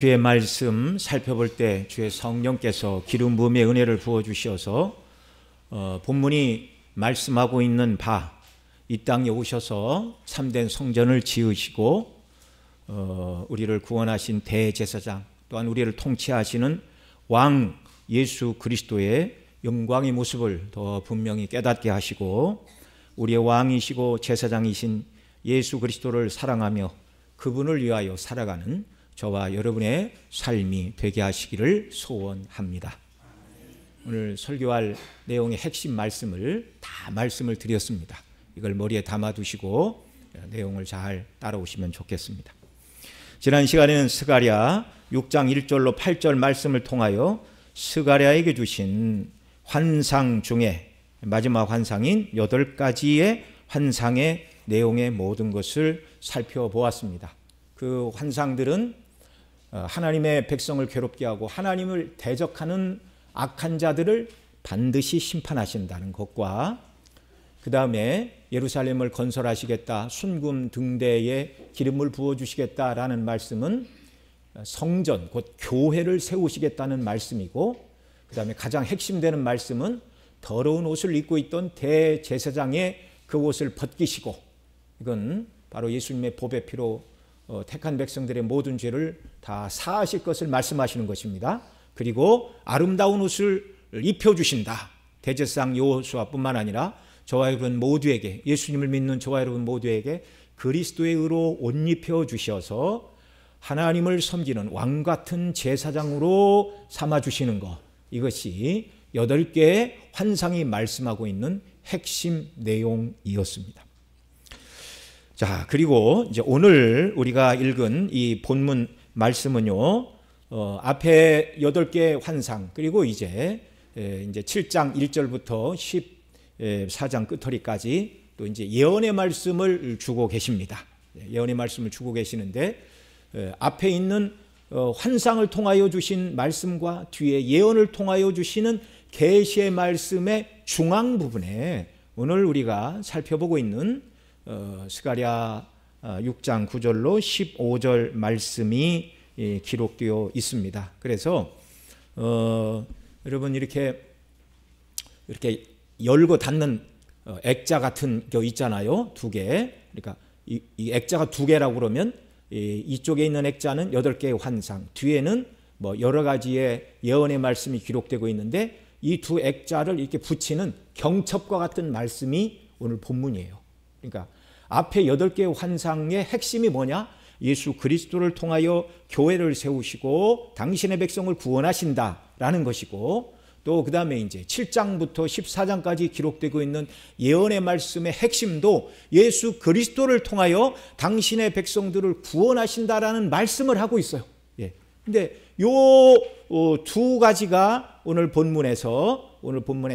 주의 말씀 살펴볼 때 주의 성령께서 기름 부음의 은혜를 부어주셔서 본문이 말씀하고 있는 바 이 땅에 오셔서 참된 성전을 지으시고 우리를 구원하신 대제사장 또한 우리를 통치하시는 왕 예수 그리스도의 영광의 모습을 더 분명히 깨닫게 하시고 우리의 왕이시고 제사장이신 예수 그리스도를 사랑하며 그분을 위하여 살아가는 저와 여러분의 삶이 되게 하시기를 소원합니다. 오늘 설교할 내용의 핵심 말씀을 말씀을 드렸습니다. 이걸 머리에 담아두시고 내용을 잘 따라오시면 좋겠습니다. 지난 시간에는 스가랴 6장 1절로 8절 말씀을 통하여 스가랴에게 주신 환상 중에 마지막 환상인 8가지의 환상의 내용의 모든 것을 살펴보았습니다. 그 환상들은 하나님의 백성을 괴롭게 하고 하나님을 대적하는 악한 자들을 반드시 심판하신다는 것과 그 다음에 예루살렘을 건설하시겠다, 순금 등대에 기름을 부어주시겠다라는 말씀은 성전, 곧 교회를 세우시겠다는 말씀이고 그 다음에 가장 핵심되는 말씀은 더러운 옷을 입고 있던 대제사장의 그 옷을 벗기시고 이건 바로 예수님의 보배 피로 택한 백성들의 모든 죄를 다 사하실 것을 말씀하시는 것입니다. 그리고 아름다운 옷을 입혀주신다. 대제사장 여호수아뿐만 아니라 저와 여러분 모두에게, 예수님을 믿는 저와 여러분 모두에게 그리스도의 의로 옷 입혀주셔서 하나님을 섬기는 왕같은 제사장으로 삼아주시는 것, 이것이 8개의 환상이 말씀하고 있는 핵심 내용이었습니다. 자, 그리고 이제 오늘 우리가 읽은 이 본문 말씀은요, 앞에 8개의 환상, 그리고 이제 7장 1절부터 14장 끝허리까지 또 이제 예언의 말씀을 주고 계십니다. 예언의 말씀을 주고 계시는데, 앞에 있는 환상을 통하여 주신 말씀과 뒤에 예언을 통하여 주시는 계시의 말씀의 중앙 부분에 오늘 우리가 살펴보고 있는 스가랴 6장 9절로 15절 말씀이 기록되어 있습니다. 그래서 여러분 이렇게 열고 닫는 액자 같은 거 있잖아요. 2개. 그러니까 이 액자가 2개라고 그러면 이쪽에 있는 액자는 8개의 환상, 뒤에는 뭐 여러 가지의 예언의 말씀이 기록되고 있는데 이 두 액자를 이렇게 붙이는 경첩과 같은 말씀이 오늘 본문이에요. 그러니까 앞에 8개의 환상의 핵심이 뭐냐? 예수 그리스도를 통하여 교회를 세우시고 당신의 백성을 구원하신다라는 것이고, 또 그 다음에 이제 7장부터 14장까지 기록되고 있는 예언의 말씀의 핵심도 예수 그리스도를 통하여 당신의 백성들을 구원하신다라는 말씀을 하고 있어요. 예. 근데 요 2가지가 오늘 본문의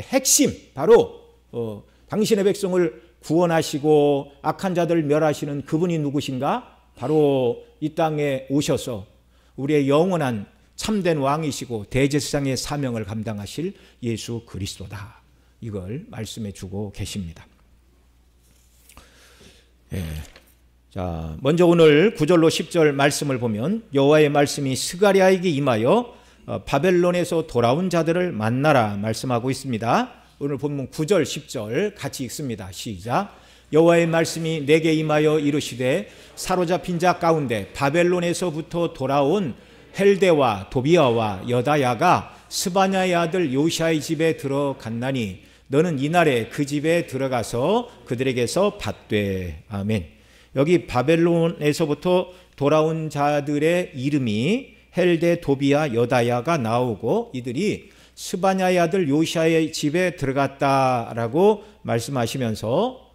핵심, 바로 당신의 백성을 구원하시고 악한 자들을 멸하시는 그분이 누구신가? 바로 이 땅에 오셔서 우리의 영원한 참된 왕이시고 대제사장의 사명을 감당하실 예수 그리스도다. 이걸 말씀해 주고 계십니다. 예. 자, 먼저 오늘 9절로 10절 말씀을 보면 여호와의 말씀이 스가랴에게 임하여 바벨론에서 돌아온 자들을 만나라 말씀하고 있습니다. 오늘 본문 9절 10절 같이 읽습니다. 시작. 여호와의 말씀이 내게 임하여 이르시되 사로잡힌 자 가운데 바벨론에서부터 돌아온 헬데와 도비아와 여다야가 스바냐의 아들 요시아의 집에 들어갔나니 너는 이날에 그 집에 들어가서 그들에게서 받되. 아멘. 여기 바벨론에서부터 돌아온 자들의 이름이 헬데, 도비아, 여다야가 나오고 이들이 스바냐의 아들 요시아의 집에 들어갔다라고 말씀하시면서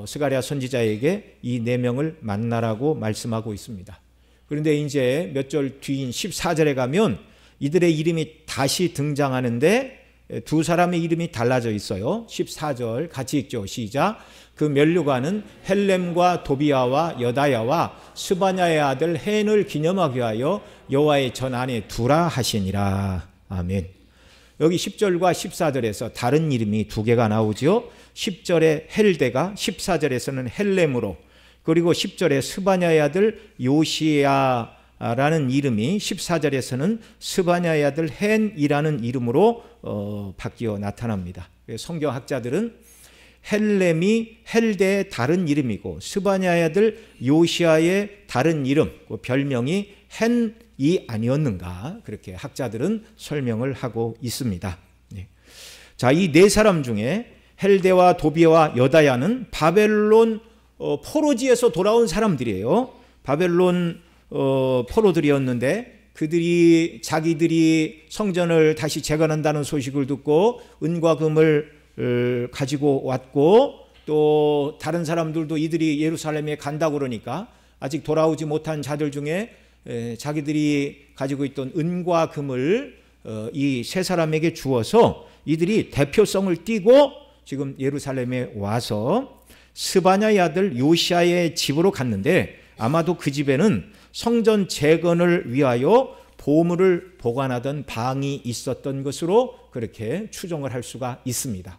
스가랴 선지자에게 이 4명을 만나라고 말씀하고 있습니다. 그런데 이제 몇 절 뒤인 14절에 가면 이들의 이름이 다시 등장하는데 두 사람의 이름이 달라져 있어요. 14절 같이 읽죠. 시작. 그 면류관은 헬렘과 도비아와 여다야와 스바냐의 아들 헨을 기념하기 위하여 여호와의 전 안에 두라 하시니라. 아멘. 여기 10절과 14절에서 다른 이름이 2개가 나오죠. 10절에 헬데가 14절에서는 헬렘으로, 그리고 10절에 스바냐의 아들 요시야 스바냐라는 이름이 14절에서는 스바냐의 아들 헨이라는 이름으로 바뀌어 나타납니다. 성경학자들은 헬렘이 헬대의 다른 이름이고 스바냐의 아들 요시아의 다른 이름, 그 별명이 헨이 아니었는가, 그렇게 학자들은 설명을 하고 있습니다. 자, 이 네 사람 중에 헬대와 도비와 여다야는 바벨론 포로지에서 돌아온 사람들이에요. 바벨론 포로들이었는데 그들이 자기들이 성전을 다시 재건한다는 소식을 듣고 은과 금을 가지고 왔고, 또 다른 사람들도 이들이 예루살렘에 간다고 그러니까 아직 돌아오지 못한 자들 중에 자기들이 가지고 있던 은과 금을 이 세 사람에게 주어서 이들이 대표성을 띠고 지금 예루살렘에 와서 스바냐의 아들 요시아의 집으로 갔는데, 아마도 그 집에는 성전 재건을 위하여 보물을 보관하던 방이 있었던 것으로 그렇게 추정을 할 수가 있습니다.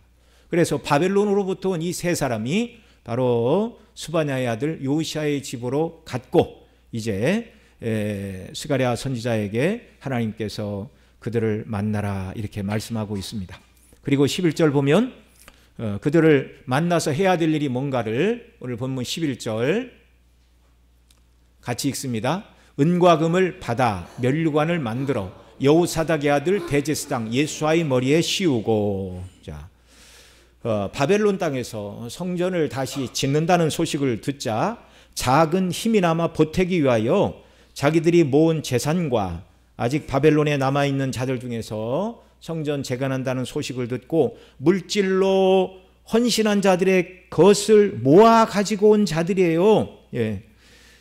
그래서 바벨론으로부터 온 이 세 사람이 바로 스바냐의 아들 요시아의 집으로 갔고, 이제 스가랴 선지자에게 하나님께서 그들을 만나라 이렇게 말씀하고 있습니다. 그리고 11절 보면 그들을 만나서 해야 될 일이 뭔가를 오늘 본문 11절 같이 읽습니다. 은과 금을 받아 면류관을 만들어 여호사닥의 아들 대제사장 예수아의 머리에 씌우고. 자, 바벨론 땅에서 성전을 다시 짓는다는 소식을 듣자 작은 힘이나마 보태기 위하여 자기들이 모은 재산과 아직 바벨론에 남아있는 자들 중에서 성전 재건한다는 소식을 듣고 물질로 헌신한 자들의 것을 모아 가지고 온 자들이에요.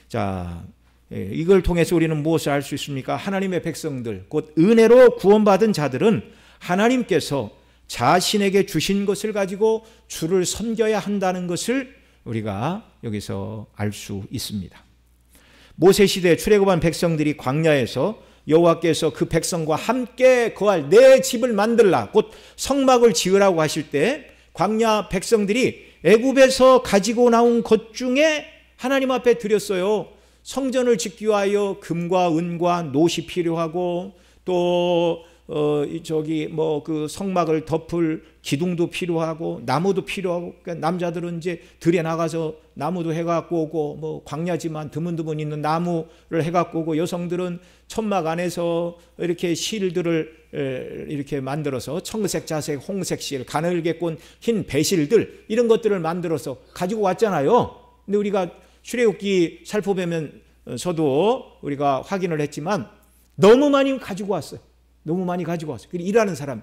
자, 이걸 통해서 우리는 무엇을 알 수 있습니까? 하나님의 백성들, 곧 은혜로 구원받은 자들은 하나님께서 자신에게 주신 것을 가지고 주를 섬겨야 한다는 것을 우리가 여기서 알 수 있습니다. 모세시대 출애굽한 백성들이 광야에서 여호와께서 그 백성과 함께 거할 내 집을 만들라, 곧 성막을 지으라고 하실 때 광야 백성들이 애굽에서 가지고 나온 것 중에 하나님 앞에 드렸어요. 성전을 짓기 위하여 금과 은과 놋이 필요하고, 또 그 성막을 덮을 기둥도 필요하고 나무도 필요하고, 그러니까 남자들은 이제 들에 나가서 나무도 해갖고 오고, 뭐 광야지만 드문드문 있는 나무를 해갖고 오고, 여성들은 천막 안에서 이렇게 실들을 이렇게 만들어서 청색, 자색, 홍색 실, 가늘게 꼰 흰 배실들, 이런 것들을 만들어서 가지고 왔잖아요. 근데 우리가 출애굽기 살펴보면서도 우리가 확인을 했지만 너무 많이 가지고 왔어요. 너무 많이 가지고 왔어요. 일하는 사람,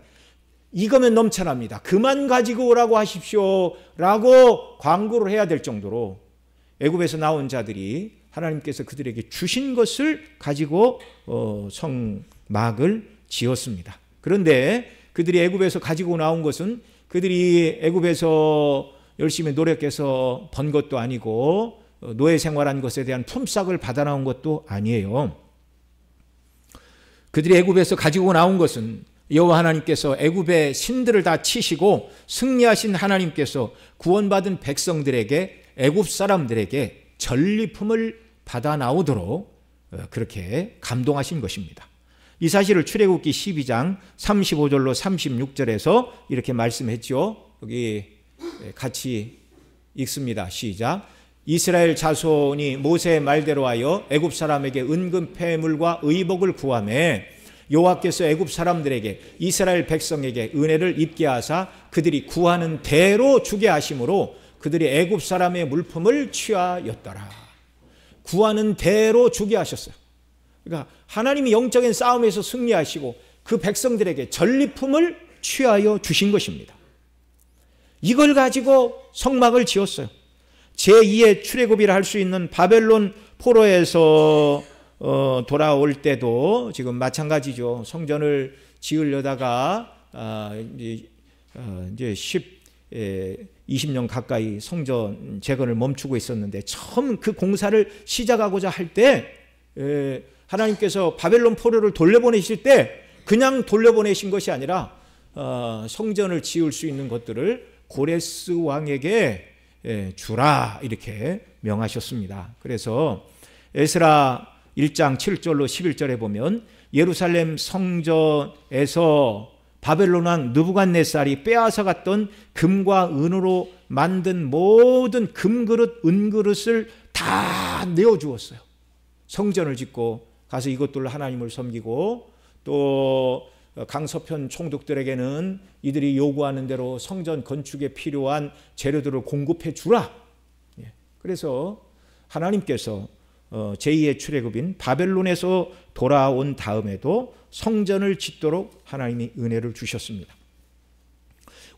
이거면 넘쳐납니다. 그만 가지고 오라고 하십시오 라고 광고를 해야 될 정도로 애굽에서 나온 자들이 하나님께서 그들에게 주신 것을 가지고 성막을 지었습니다. 그런데 그들이 애굽에서 가지고 나온 것은 그들이 애굽에서 열심히 노력해서 번 것도 아니고 노예 생활한 것에 대한 품삯을 받아 나온 것도 아니에요. 그들이 애굽에서 가지고 나온 것은 여호와 하나님께서 애굽의 신들을 다 치시고 승리하신 하나님께서 구원받은 백성들에게, 애굽 사람들에게 전리품을 받아 나오도록 그렇게 감동하신 것입니다. 이 사실을 출애굽기 12장 35절로 36절에서 이렇게 말씀했죠. 여기 같이 읽습니다. 시작. 이스라엘 자손이 모세의 말대로 하여 애굽 사람에게 은금 패물과 의복을 구하매 여호와께서 애굽 사람들에게 이스라엘 백성에게 은혜를 입게 하사 그들이 구하는 대로 주게 하심으로 그들이 애굽 사람의 물품을 취하였더라. 구하는 대로 주게 하셨어요. 그러니까 하나님이 영적인 싸움에서 승리하시고 그 백성들에게 전리품을 취하여 주신 것입니다. 이걸 가지고 성막을 지었어요. 제2의 출애굽이라 할 수 있는 바벨론 포로에서 돌아올 때도 지금 마찬가지죠. 성전을 지으려다가 이제 20년 가까이 성전 재건을 멈추고 있었는데, 처음 그 공사를 시작하고자 할 때 하나님께서 바벨론 포로를 돌려보내실 때 그냥 돌려보내신 것이 아니라 성전을 지을 수 있는 것들을 고레스 왕에게 주라 이렇게 명하셨습니다. 그래서 에스라 1장 7절로 11절에 보면 예루살렘 성전에서 바벨론 왕 느부갓네살이 빼앗아 갔던 금과 은으로 만든 모든 금그릇, 은그릇을 다 내어주었어요. 성전을 짓고 가서 이것들로 하나님을 섬기고, 또 강서편 총독들에게는 이들이 요구하는 대로 성전 건축에 필요한 재료들을 공급해 주라. 그래서 하나님께서 제2의 출애굽인 바벨론에서 돌아온 다음에도 성전을 짓도록 하나님이 은혜를 주셨습니다.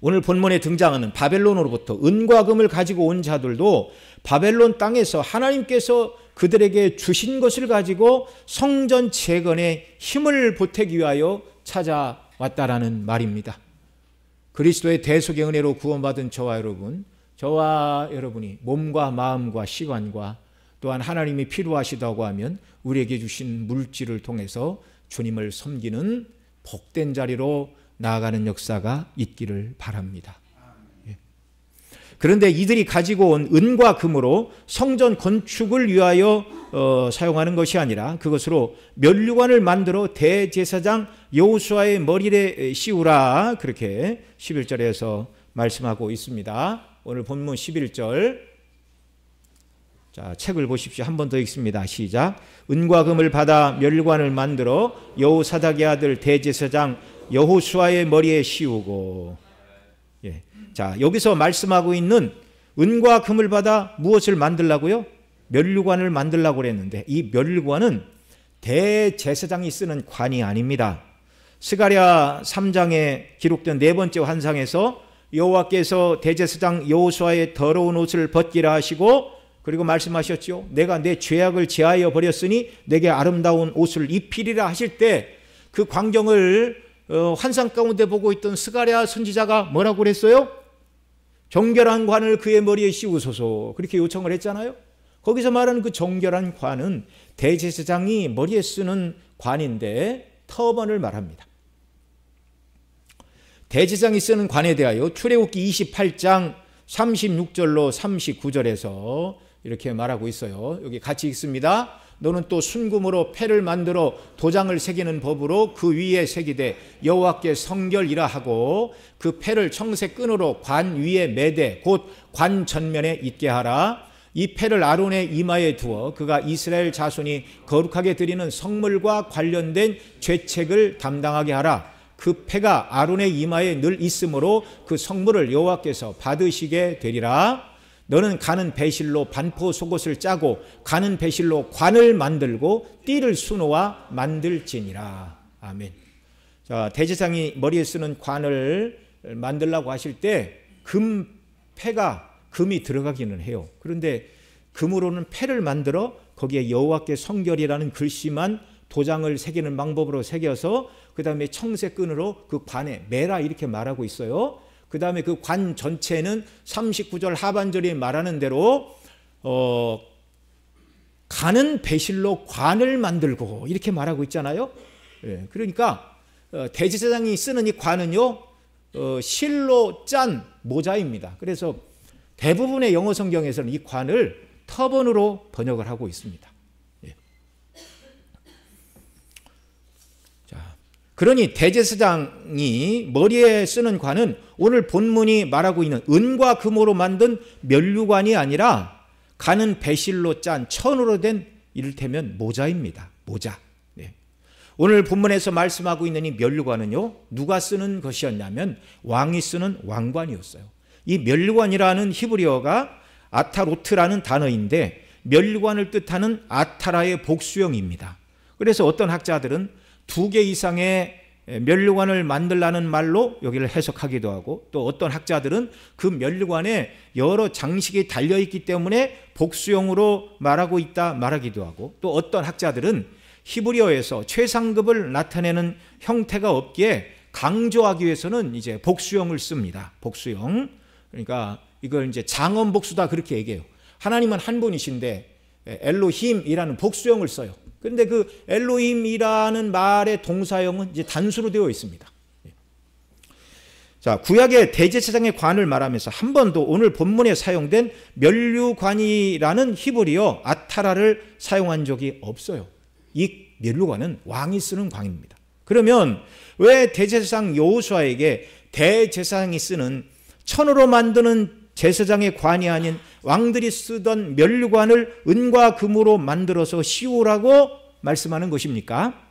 오늘 본문에 등장하는 바벨론으로부터 은과 금을 가지고 온 자들도 바벨론 땅에서 하나님께서 그들에게 주신 것을 가지고 성전 재건에 힘을 보태기 위하여 찾아왔다라는 말입니다. 그리스도의 대속의 은혜로 구원받은 저와 여러분이 몸과 마음과 시간과 또한 하나님이 필요하시다고 하면 우리에게 주신 물질을 통해서 주님을 섬기는 복된 자리로 나아가는 역사가 있기를 바랍니다. 그런데 이들이 가지고 온 은과 금으로 성전 건축을 위하여 사용하는 것이 아니라 그것으로 면류관을 만들어 대제사장 여호수아의 머리에 씌우라, 그렇게 11절에서 말씀하고 있습니다. 오늘 본문 11절, 자, 책을 보십시오. 한 번 더 읽습니다. 시작. 은과 금을 받아 면류관을 만들어 여호사닥의 아들 대제사장 여호수아의 머리에 씌우고. 자, 여기서 말씀하고 있는 은과 금을 받아 무엇을 만들라고요? 면류관을 만들라고 그랬는데, 이 면류관은 대제사장이 쓰는 관이 아닙니다. 스가랴 3장에 기록된 네 번째 환상에서 여호와께서 대제사장 여호수아의 더러운 옷을 벗기라 하시고, 그리고 말씀하셨죠. 내가 내 죄악을 제하여 버렸으니 내게 아름다운 옷을 입히리라 하실 때 그 광경을 환상 가운데 보고 있던 스가랴 선지자가 뭐라고 그랬어요? 정결한 관을 그의 머리에 씌우소서, 그렇게 요청을 했잖아요. 거기서 말하는 그 정결한 관은 대제사장이 머리에 쓰는 관인데 터번을 말합니다. 대제사장이 쓰는 관에 대하여 출애굽기 28장 36절로 39절에서 이렇게 말하고 있어요. 여기 같이 읽습니다. 너는 또 순금으로 패를 만들어 도장을 새기는 법으로 그 위에 새기되 여호와께 성결이라 하고, 그 패를 청색 끈으로 관 위에 매되 곧 관 전면에 있게 하라. 이 패를 아론의 이마에 두어 그가 이스라엘 자손이 거룩하게 드리는 성물과 관련된 죄책을 담당하게 하라. 그 패가 아론의 이마에 늘 있으므로 그 성물을 여호와께서 받으시게 되리라. 너는 가는 배실로 반포 속옷을 짜고 가는 배실로 관을 만들고 띠를 수놓아 만들지니라. 아멘. 자, 대제사장이 머리에 쓰는 관을 만들라고 하실 때 패가 금이 들어가기는 해요. 그런데 금으로는 패를 만들어 거기에 여호와께 성결이라는 글씨만 도장을 새기는 방법으로 새겨서 그 다음에 청색 끈으로 그 관에 매라, 이렇게 말하고 있어요. 그 다음에 그 관 전체는 39절 하반절이 말하는 대로 가는 배실로 관을 만들고, 이렇게 말하고 있잖아요. 그러니까 대제사장이 쓰는 이 관은요, 실로 짠 모자입니다. 그래서 대부분의 영어 성경에서는 이 관을 터번으로 번역을 하고 있습니다. 그러니 대제사장이 머리에 쓰는 관은 오늘 본문이 말하고 있는 은과 금으로 만든 면류관이 아니라 가는 배실로 짠 천으로 된 이를테면 모자입니다. 모자. 오늘 본문에서 말씀하고 있는 이 면류관은요, 누가 쓰는 것이었냐면 왕이 쓰는 왕관이었어요. 이 면류관이라는 히브리어가 아타로트라는 단어인데 면류관을 뜻하는 아타라의 복수형입니다. 그래서 어떤 학자들은 2개 이상의 면류관을 만들라는 말로 여기를 해석하기도 하고, 또 어떤 학자들은 그 면류관에 여러 장식이 달려있기 때문에 복수형으로 말하고 있다 말하기도 하고, 또 어떤 학자들은 히브리어에서 최상급을 나타내는 형태가 없기에 강조하기 위해서는 이제 복수형을 씁니다. 복수형. 그러니까 이걸 이제 장엄복수다, 그렇게 얘기해요. 하나님은 한 분이신데 엘로힘이라는 복수형을 써요. 그런데 그 엘로힘이라는 말의 동사형은 이제 단수로 되어 있습니다. 자, 구약의 대제사장의 관을 말하면서 한 번도 오늘 본문에 사용된 면류관이라는 히브리어 아타라를 사용한 적이 없어요. 이 멸류관은 왕이 쓰는 관입니다. 그러면 왜 대제사장 여호수아에게 대제사장이 쓰는 천으로 만드는 제사장의 관이 아닌 왕들이 쓰던 멸류관을 은과 금으로 만들어서 씌우라고 말씀하는 것입니까?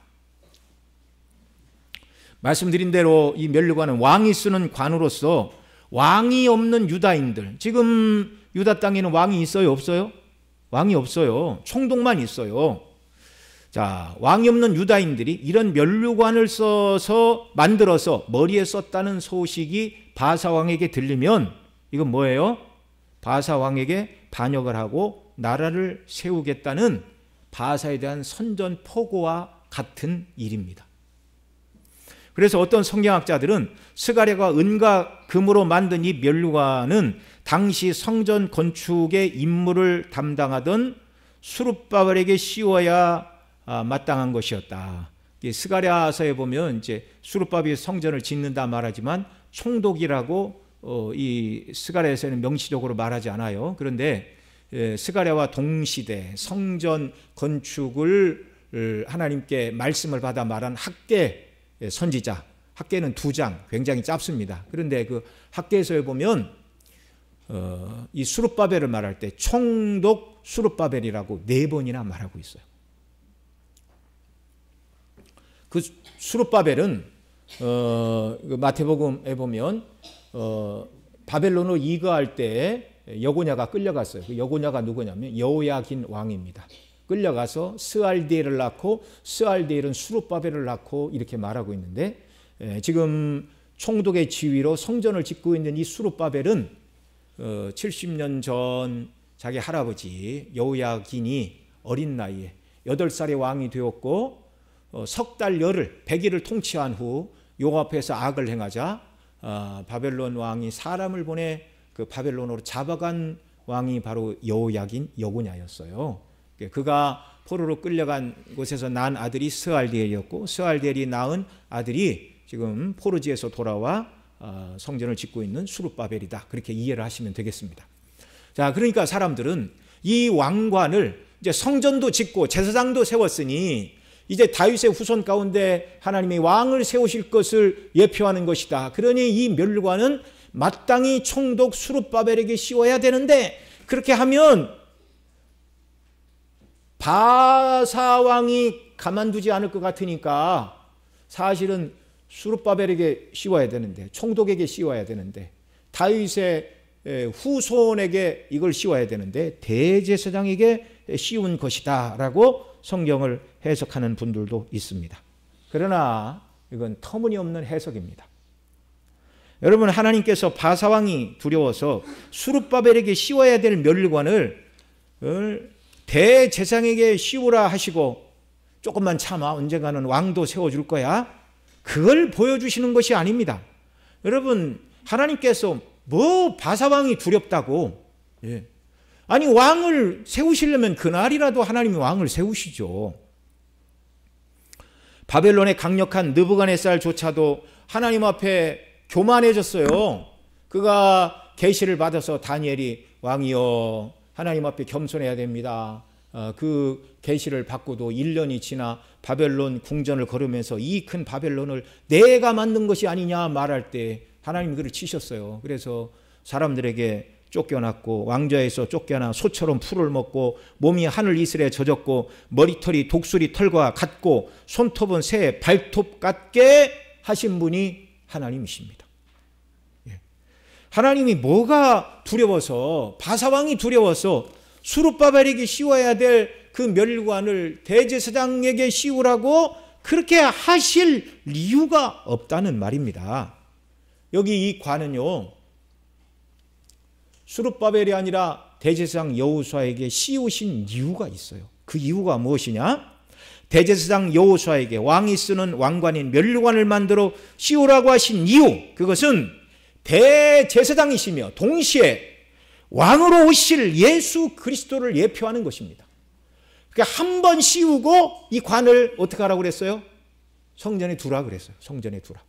말씀드린 대로 이 멸류관은 왕이 쓰는 관으로서 왕이 없는 유다인들, 지금 유다 땅에는 왕이 있어요, 없어요? 왕이 없어요. 총독만 있어요. 자, 왕이 없는 유다인들이 이런 멸류관을 써서 만들어서 머리에 썼다는 소식이 바사 왕에게 들리면 이건 뭐예요? 바사 왕에게 반역을 하고 나라를 세우겠다는 바사에 대한 선전포고와 같은 일입니다. 그래서 어떤 성경학자들은 스가랴가 은과 금으로 만든 이 멸류관은 당시 성전 건축의 임무를 담당하던 수룹바벨에게 씌워야 마땅한 것이었다. 스가랴서에 보면 이제 수룹바벨이 성전을 짓는다 말하지만 총독이라고 이 스가랴에서는 명시적으로 말하지 않아요. 그런데 스가랴와 동시대 성전 건축을 하나님께 말씀을 받아 말한 학계 선지자, 학계는 2장, 굉장히 짧습니다. 그런데 그 학계에서 보면 이 수룹바벨을 말할 때 총독 수룹바벨이라고 4번이나 말하고 있어요. 그 수룹바벨은 마태복음에 보면 바벨론으로 이거할 때 여고냐가 끌려갔어요. 그 여고냐가 누구냐면 여호야긴 왕입니다. 끌려가서 스알디엘을 낳고 스알디엘은 수룹바벨을 낳고 이렇게 말하고 있는데 지금 총독의 지위로 성전을 짓고 있는 이 수룹바벨은 70년 전 자기 할아버지 여호야긴이 어린 나이에 8살의 왕이 되었고 석 달 열흘 100일을 통치한 후 여호와 앞에서 악을 행하자 바벨론 왕이 사람을 보내 그 바벨론으로 잡아간 왕이 바로 여호야긴 여고냐였어요. 그가 포로로 끌려간 곳에서 낳은 아들이 스알디엘이었고 스알디엘이 낳은 아들이 지금 포로지에서 돌아와 성전을 짓고 있는 수룹바벨이다. 그렇게 이해를 하시면 되겠습니다. 자, 그러니까 사람들은 이 왕관을 이제 성전도 짓고 제사장도 세웠으니 이제 다윗의 후손 가운데 하나님이 왕을 세우실 것을 예표하는 것이다. 그러니 이 멸관은 마땅히 총독 수룹바벨에게 씌워야 되는데 그렇게 하면 바사 왕이 가만두지 않을 것 같으니까 사실은 수룹바벨에게 씌워야 되는데 총독에게 씌워야 되는데 다윗의 후손에게 이걸 씌워야 되는데 대제사장에게 씌운 것이다 라고 성경을 해석하는 분들도 있습니다. 그러나 이건 터무니없는 해석입니다. 여러분, 하나님께서 바사 왕이 두려워서 수룹바벨에게 씌워야 될 멸관을 대제사장에게 씌우라 하시고 조금만 참아 언젠가는 왕도 세워줄 거야, 그걸 보여주시는 것이 아닙니다. 여러분, 하나님께서 뭐 바사 왕이 두렵다고, 아니 왕을 세우시려면 그날이라도 하나님이 왕을 세우시죠. 바벨론의 강력한 느부갓네살조차도 하나님 앞에 교만해졌어요. 그가 계시를 받아서 다니엘이 왕이여 하나님 앞에 겸손해야 됩니다. 그 계시를 받고도 1년이 지나 바벨론 궁전을 걸으면서 이 큰 바벨론을 내가 만든 것이 아니냐 말할 때 하나님이 그를 치셨어요. 그래서 사람들에게 쫓겨났고 왕좌에서 쫓겨나 소처럼 풀을 먹고 몸이 하늘 이슬에 젖었고 머리털이 독수리 털과 같고 손톱은 새 발톱 같게 하신 분이 하나님이십니다. 하나님이 뭐가 두려워서, 바사왕이 두려워서 수룹바벨에게 씌워야 될 그 멸관을 대제사장에게 씌우라고 그렇게 하실 이유가 없다는 말입니다. 여기 이 관은요, 수룹바벨이 아니라 대제사장 여호수아에게 씌우신 이유가 있어요. 그 이유가 무엇이냐? 대제사장 여호수아에게 왕이 쓰는 왕관인 멸관을 만들어 씌우라고 하신 이유, 그것은 대제사장이시며 동시에 왕으로 오실 예수 그리스도를 예표하는 것입니다. 그러니까 한 번 씌우고 이 관을 어떻게 하라고 그랬어요? 성전에 두라 그랬어요. 성전에 두라.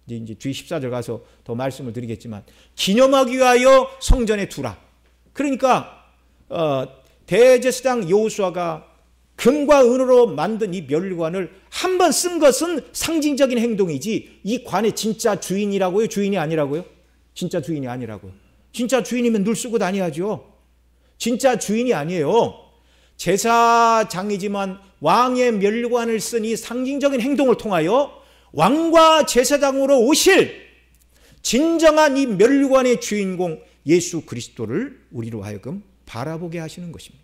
이제 뒤 14절 가서 더 말씀을 드리겠지만 기념하기 위하여 성전에 두라. 그러니까 대제사장 여호수아가 금과 은으로 만든 이 멸관을 한 번 쓴 것은 상징적인 행동이지 이 관의 진짜 주인이라고요? 주인이 아니라고요? 진짜 주인이 아니라고요. 진짜 주인이면 늘 쓰고 다녀야죠. 진짜 주인이 아니에요. 제사장이지만 왕의 멸관을 쓴 이 상징적인 행동을 통하여 왕과 제사장으로 오실 진정한 이 멸관의 주인공 예수 그리스도를 우리로 하여금 바라보게 하시는 것입니다.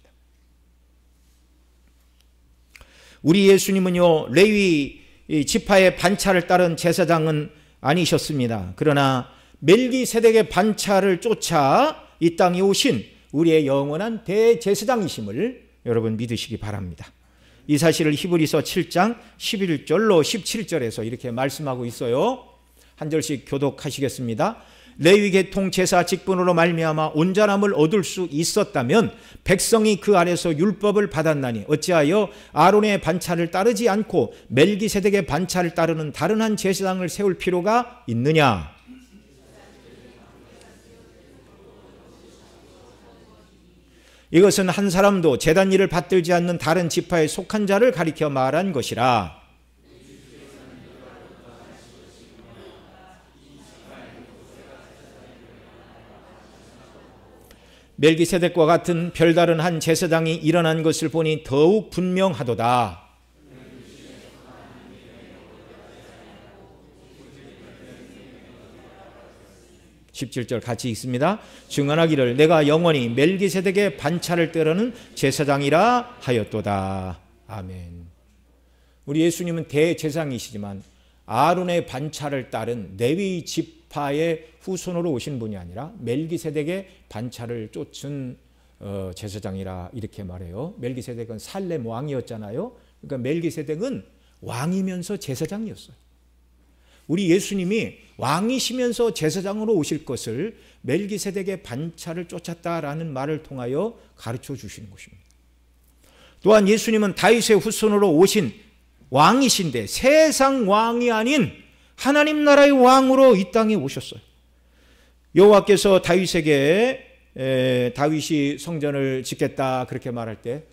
우리 예수님은요, 레위 지파의 반차를 따른 제사장은 아니셨습니다. 그러나 멜기세덱의 반차를 쫓아 이 땅에 오신 우리의 영원한 대제사장이심을 여러분 믿으시기 바랍니다. 이 사실을 히브리서 7장 11절로 17절에서 이렇게 말씀하고 있어요. 한 절씩 교독하시겠습니다. 레위 계통 제사 직분으로 말미암아 온전함을 얻을 수 있었다면 백성이 그 안에서 율법을 받았나니 어찌하여 아론의 반차를 따르지 않고 멜기세덱의 반차를 따르는 다른 한 제사장을 세울 필요가 있느냐? 이것은 한 사람도 제단 일을 받들지 않는 다른 지파에 속한 자를 가리켜 말한 것이라. 멜기세덱과 같은 별다른 한 제사장이 일어난 것을 보니 더욱 분명하도다. 17절 같이 읽습니다. 증언하기를 내가 영원히 멜기세덱의 반차를 따르는 제사장이라 하였도다. 아멘. 우리 예수님은 대제사장이시지만 아론의 반차를 따른 레위 지파의 후손으로 오신 분이 아니라 멜기세덱의 반차를 쫓은 제사장이라 이렇게 말해요. 멜기세덱은 살렘 왕이었잖아요. 그러니까 멜기세덱은 왕이면서 제사장이었어요. 우리 예수님이 왕이시면서 제사장으로 오실 것을 멜기세덱의 반차를 쫓았다라는 말을 통하여 가르쳐 주시는 것입니다. 또한 예수님은 다윗의 후손으로 오신 왕이신데 세상 왕이 아닌 하나님 나라의 왕으로 이 땅에 오셨어요. 여호와께서 다윗에게 다윗이 성전을 짓겠다 그렇게 말할 때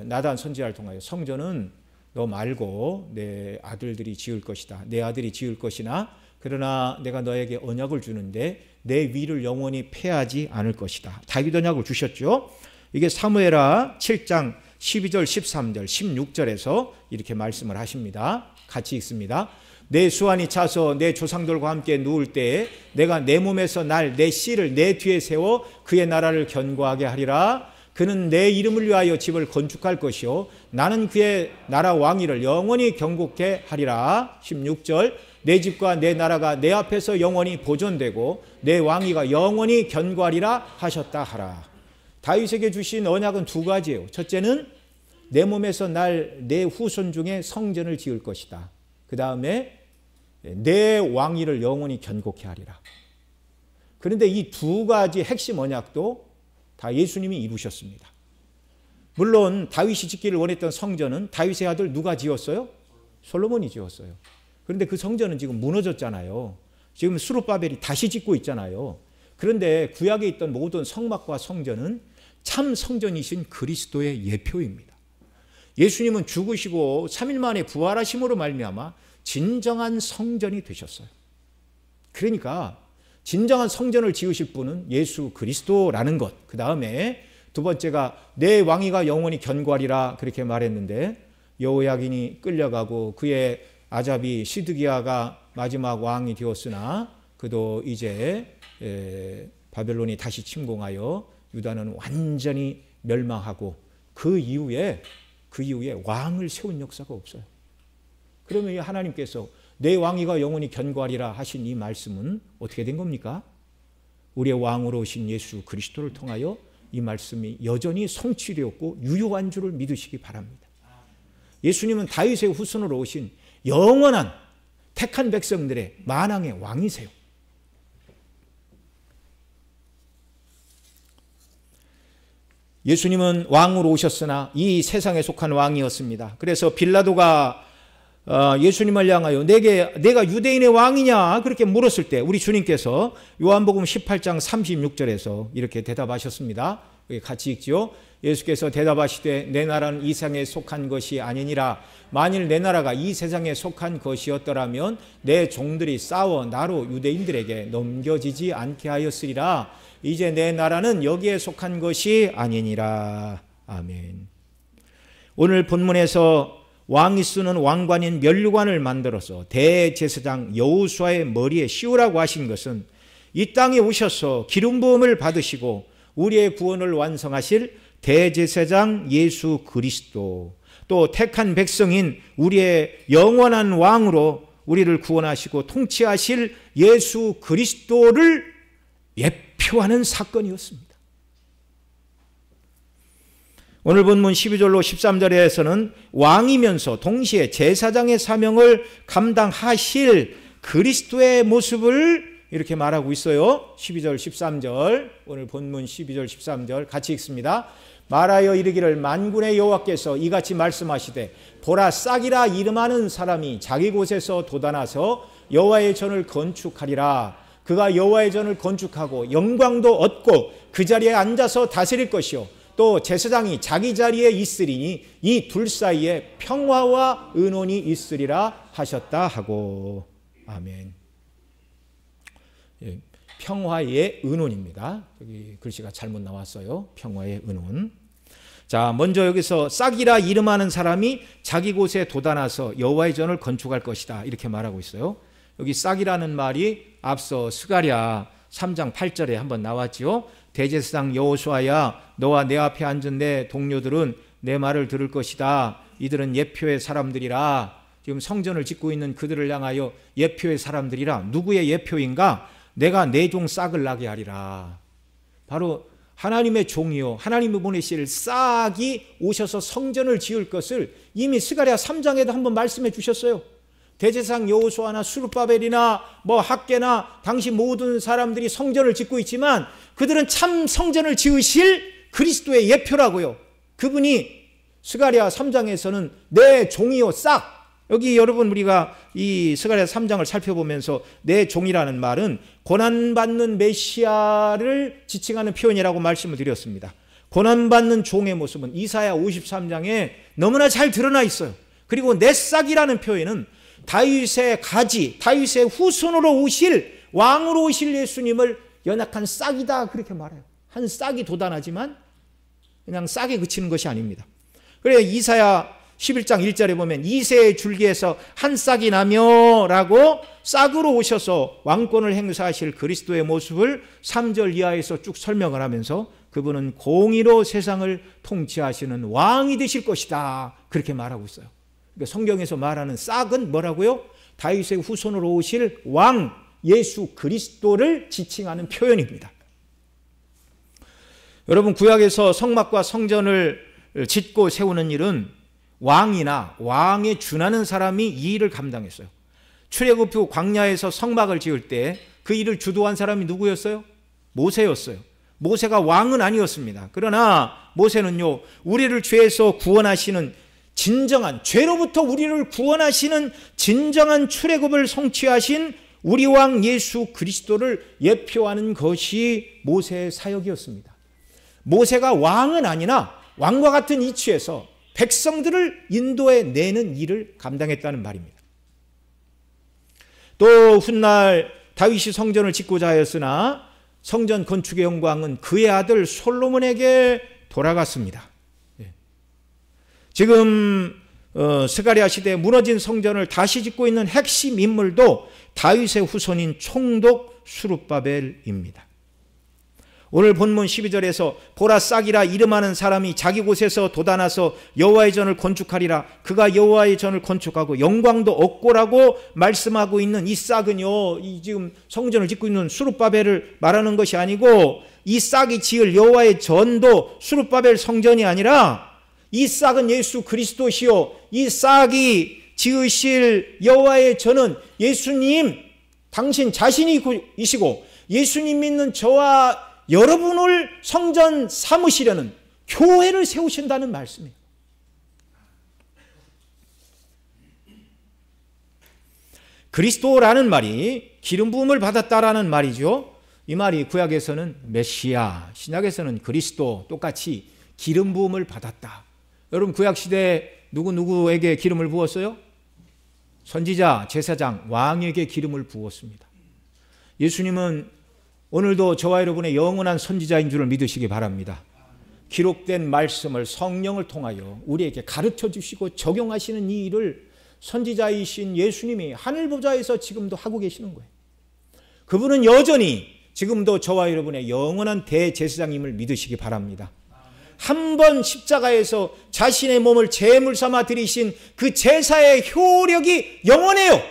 나단 선지자를 통하여 성전은 너 말고 내 아들들이 지을 것이다. 내 아들이 지을 것이나 그러나 내가 너에게 언약을 주는데 내 위를 영원히 패하지 않을 것이다. 다윗 언약을 주셨죠. 이게 사무엘하 7장 12절 13절 16절에서 이렇게 말씀을 하십니다. 같이 읽습니다. 내 수완이 차서 내 조상들과 함께 누울 때에 내가 내 몸에서 날 내 씨를 내 뒤에 세워 그의 나라를 견고하게 하리라. 그는 내 이름을 위하여 집을 건축할 것이요 나는 그의 나라 왕위를 영원히 경고케 하리라. 16절 내 집과 내 나라가 내 앞에서 영원히 보존되고 내 왕위가 영원히 견고하리라 하셨다 하라. 다윗에게 주신 언약은 두 가지예요. 첫째는 내 몸에서 날 내 후손 중에 성전을 지을 것이다. 그 다음에 내 왕위를 영원히 견고케 하리라. 그런데 이 두 가지 핵심 언약도 다 예수님이 이루셨습니다. 물론 다윗이 짓기를 원했던 성전은 다윗의 아들 누가 지었어요? 솔로몬이 지었어요. 그런데 그 성전은 지금 무너졌잖아요. 지금 스룹바벨이 다시 짓고 있잖아요. 그런데 구약에 있던 모든 성막과 성전은 참 성전이신 그리스도의 예표입니다. 예수님은 죽으시고 3일 만에 부활하심으로 말미암아 진정한 성전이 되셨어요. 그러니까 진정한 성전을 지으실 분은 예수 그리스도라는 것. 그 다음에 두 번째가 내 왕위가 영원히 견고하리라 그렇게 말했는데 여호야긴이 끌려가고 그의 아잡이 시드기야가 마지막 왕이 되었으나 그도 이제 바벨론이 다시 침공하여 유다는 완전히 멸망하고 그 이후에 왕을 세운 역사가 없어요. 그러면 하나님께서 내 왕위가 영원히 견고하리라 하신 이 말씀은 어떻게 된 겁니까? 우리의 왕으로 오신 예수 그리스도를 통하여 이 말씀이 여전히 성취되었고 유효한 줄을 믿으시기 바랍니다. 예수님은 다윗의 후손으로 오신 영원한 택한 백성들의 만왕의 왕이세요. 예수님은 왕으로 오셨으나 이 세상에 속한 왕이었습니다. 그래서 빌라도가 예수님을 향하여 내가 유대인의 왕이냐 그렇게 물었을 때 우리 주님께서 요한복음 18장 36절에서 이렇게 대답하셨습니다. 같이 읽죠. 예수께서 대답하시되 내 나라는 이 세상에 속한 것이 아니니라. 만일 내 나라가 이 세상에 속한 것이었더라면 내 종들이 싸워 나로 유대인들에게 넘겨지지 않게 하였으리라. 이제 내 나라는 여기에 속한 것이 아니니라. 아멘. 오늘 본문에서 왕이 쓰는 왕관인 면류관을 만들어서 대제사장 여호수아의 머리에 씌우라고 하신 것은 이 땅에 오셔서 기름 부음을 받으시고 우리의 구원을 완성하실 대제사장 예수 그리스도, 또 택한 백성인 우리의 영원한 왕으로 우리를 구원하시고 통치하실 예수 그리스도를 예표하는 사건이었습니다. 오늘 본문 12절로 13절에서는 왕이면서 동시에 제사장의 사명을 감당하실 그리스도의 모습을 이렇게 말하고 있어요. 12절 13절, 오늘 본문 12절 13절 같이 읽습니다. 말하여 이르기를 만군의 여호와께서 이같이 말씀하시되 보라, 싹이라 이름하는 사람이 자기 곳에서 돋아나서 여호와의 전을 건축하리라. 그가 여호와의 전을 건축하고 영광도 얻고 그 자리에 앉아서 다스릴 것이요 또 제사장이 자기 자리에 있으리니 이 둘 사이에 평화와 은혼이 있으리라 하셨다 하고. 아멘. 예, 평화의 은혼입니다. 여기 글씨가 잘못 나왔어요. 평화의 은혼. 자, 먼저 여기서 싹이라 이름하는 사람이 자기 곳에 돋아나서 여호와의 전을 건축할 것이다, 이렇게 말하고 있어요. 여기 싹이라는 말이 앞서 스가랴 3장 8절에 한번 나왔죠. 대제사장 여호수아야, 너와 내 앞에 앉은 내 동료들은 내 말을 들을 것이다. 이들은 예표의 사람들이라. 지금 성전을 짓고 있는 그들을 향하여 예표의 사람들이라. 누구의 예표인가? 내가 내 종 싹을 나게 하리라. 바로 하나님의 종이요 하나님이 보내실 싹이 오셔서 성전을 지을 것을 이미 스가랴 3장에도 한번 말씀해 주셨어요. 대제사장 여호수아나 스룹바벨이나 학개나 당시 모든 사람들이 성전을 짓고 있지만 그들은 참 성전을 지으실 그리스도의 예표라고요. 그분이 스가랴 3장에서는 내 종이요 싹. 여기 여러분, 우리가 이 스가랴 3장을 살펴보면서 내 종이라는 말은 고난받는 메시아를 지칭하는 표현이라고 말씀을 드렸습니다. 고난받는 종의 모습은 이사야 53장에 너무나 잘 드러나 있어요. 그리고 내 싹이라는 표현은 다윗의 가지, 다윗의 후손으로 오실, 왕으로 오실 예수님을 연약한 싹이다, 그렇게 말해요. 한 싹이 돋아나지만 그냥 싹에 그치는 것이 아닙니다. 그래서 이사야 11장 1절에 보면 이새의 줄기에서 한 싹이 나며 라고 싹으로 오셔서 왕권을 행사하실 그리스도의 모습을 3절 이하에서 쭉 설명을 하면서 그분은 공의로 세상을 통치하시는 왕이 되실 것이다, 그렇게 말하고 있어요. 그러니까 성경에서 말하는 싹은 뭐라고요? 다윗의 후손으로 오실 왕 예수 그리스도를 지칭하는 표현입니다. 여러분, 구약에서 성막과 성전을 짓고 세우는 일은 왕이나 왕에 준하는 사람이 이 일을 감당했어요. 출애굽 후 광야에서 성막을 지을 때 그 일을 주도한 사람이 누구였어요? 모세였어요. 모세가 왕은 아니었습니다. 그러나 모세는요, 우리를 죄에서 구원하시는 진정한, 죄로부터 우리를 구원하시는 진정한 출애굽을 성취하신 우리 왕 예수 그리스도를 예표하는 것이 모세의 사역이었습니다. 모세가 왕은 아니나 왕과 같은 이치에서 백성들을 인도해 내는 일을 감당했다는 말입니다. 또 훗날 다윗이 성전을 짓고자 하였으나 성전 건축의 영광은 그의 아들 솔로몬에게 돌아갔습니다. 지금 스가랴 시대에 무너진 성전을 다시 짓고 있는 핵심 인물도 다윗의 후손인 총독 수룹바벨입니다. 오늘 본문 12절에서 보라, 싹이라 이름하는 사람이 자기 곳에서 돋아나서 여호와의 전을 건축하리라. 그가 여호와의 전을 건축하고 영광도 얻고라고 말씀하고 있는 이 싹은요, 이 지금 성전을 짓고 있는 수룹바벨을 말하는 것이 아니고, 이 싹이 지을 여호와의 전도 수룹바벨 성전이 아니라 이 싹은 예수 그리스도시요, 이 싹이 지으실 여호와의 전은 예수님 당신 자신이시고 예수님 믿는 저와 여러분을 성전 삼으시려는 교회를 세우신다는 말씀이에요. 그리스도라는 말이 기름 부음을 받았다라는 말이죠. 이 말이 구약에서는 메시아, 신약에서는 그리스도, 똑같이 기름 부음을 받았다. 여러분 구약 시대에 누구에게 기름을 부었어요? 선지자, 제사장, 왕에게 기름을 부었습니다. 예수님은 오늘도 저와 여러분의 영원한 선지자인 줄을 믿으시기 바랍니다. 기록된 말씀을 성령을 통하여 우리에게 가르쳐 주시고 적용하시는 이 일을 선지자이신 예수님이 하늘 보좌에서 지금도 하고 계시는 거예요. 그분은 여전히 지금도 저와 여러분의 영원한 대제사장임을 믿으시기 바랍니다. 한 번 십자가에서 자신의 몸을 제물 삼아 드리신 그 제사의 효력이 영원해요.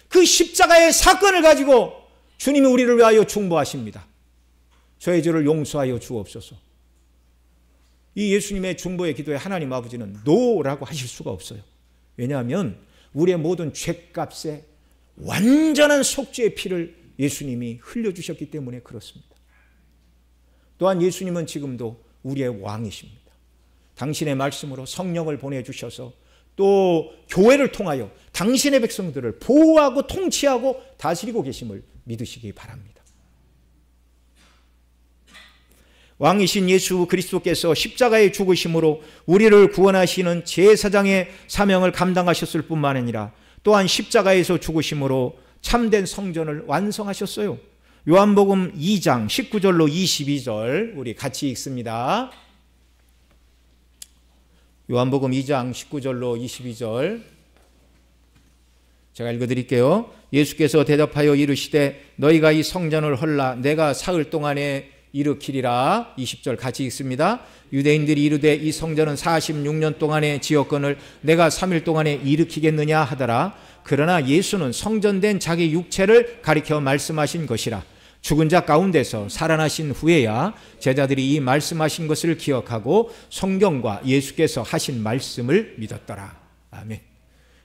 그 십자가의 사건을 가지고 주님이 우리를 위하여 중보하십니다. 저의 죄를 용서하여 주옵소서. 이 예수님의 중보의 기도에 하나님 아버지는 노라고 하실 수가 없어요. 왜냐하면 우리의 모든 죄값에 완전한 속죄의 피를 예수님이 흘려주셨기 때문에 그렇습니다. 또한 예수님은 지금도 우리의 왕이십니다. 당신의 말씀으로 성령을 보내주셔서 또 교회를 통하여 당신의 백성들을 보호하고 통치하고 다스리고 계심을 믿으시기 바랍니다. 왕이신 예수 그리스도께서 십자가의 죽으심으로 우리를 구원하시는 제사장의 사명을 감당하셨을 뿐만 아니라 또한 십자가에서 죽으심으로 참된 성전을 완성하셨어요. 요한복음 2장 19절로 22절 우리 같이 읽습니다. 요한복음 2장 19절로 22절 제가 읽어드릴게요. 예수께서 대답하여 이르시되 너희가 이 성전을 헐라 내가 사흘 동안에 일으키리라. 20절 같이 읽습니다. 유대인들이 이르되 이 성전은 46년 동안의 지었건을 내가 3일 동안에 일으키겠느냐 하더라. 그러나 예수는 성전된 자기 육체를 가리켜 말씀하신 것이라. 죽은 자 가운데서 살아나신 후에야 제자들이 이 말씀하신 것을 기억하고 성경과 예수께서 하신 말씀을 믿었더라. 아멘.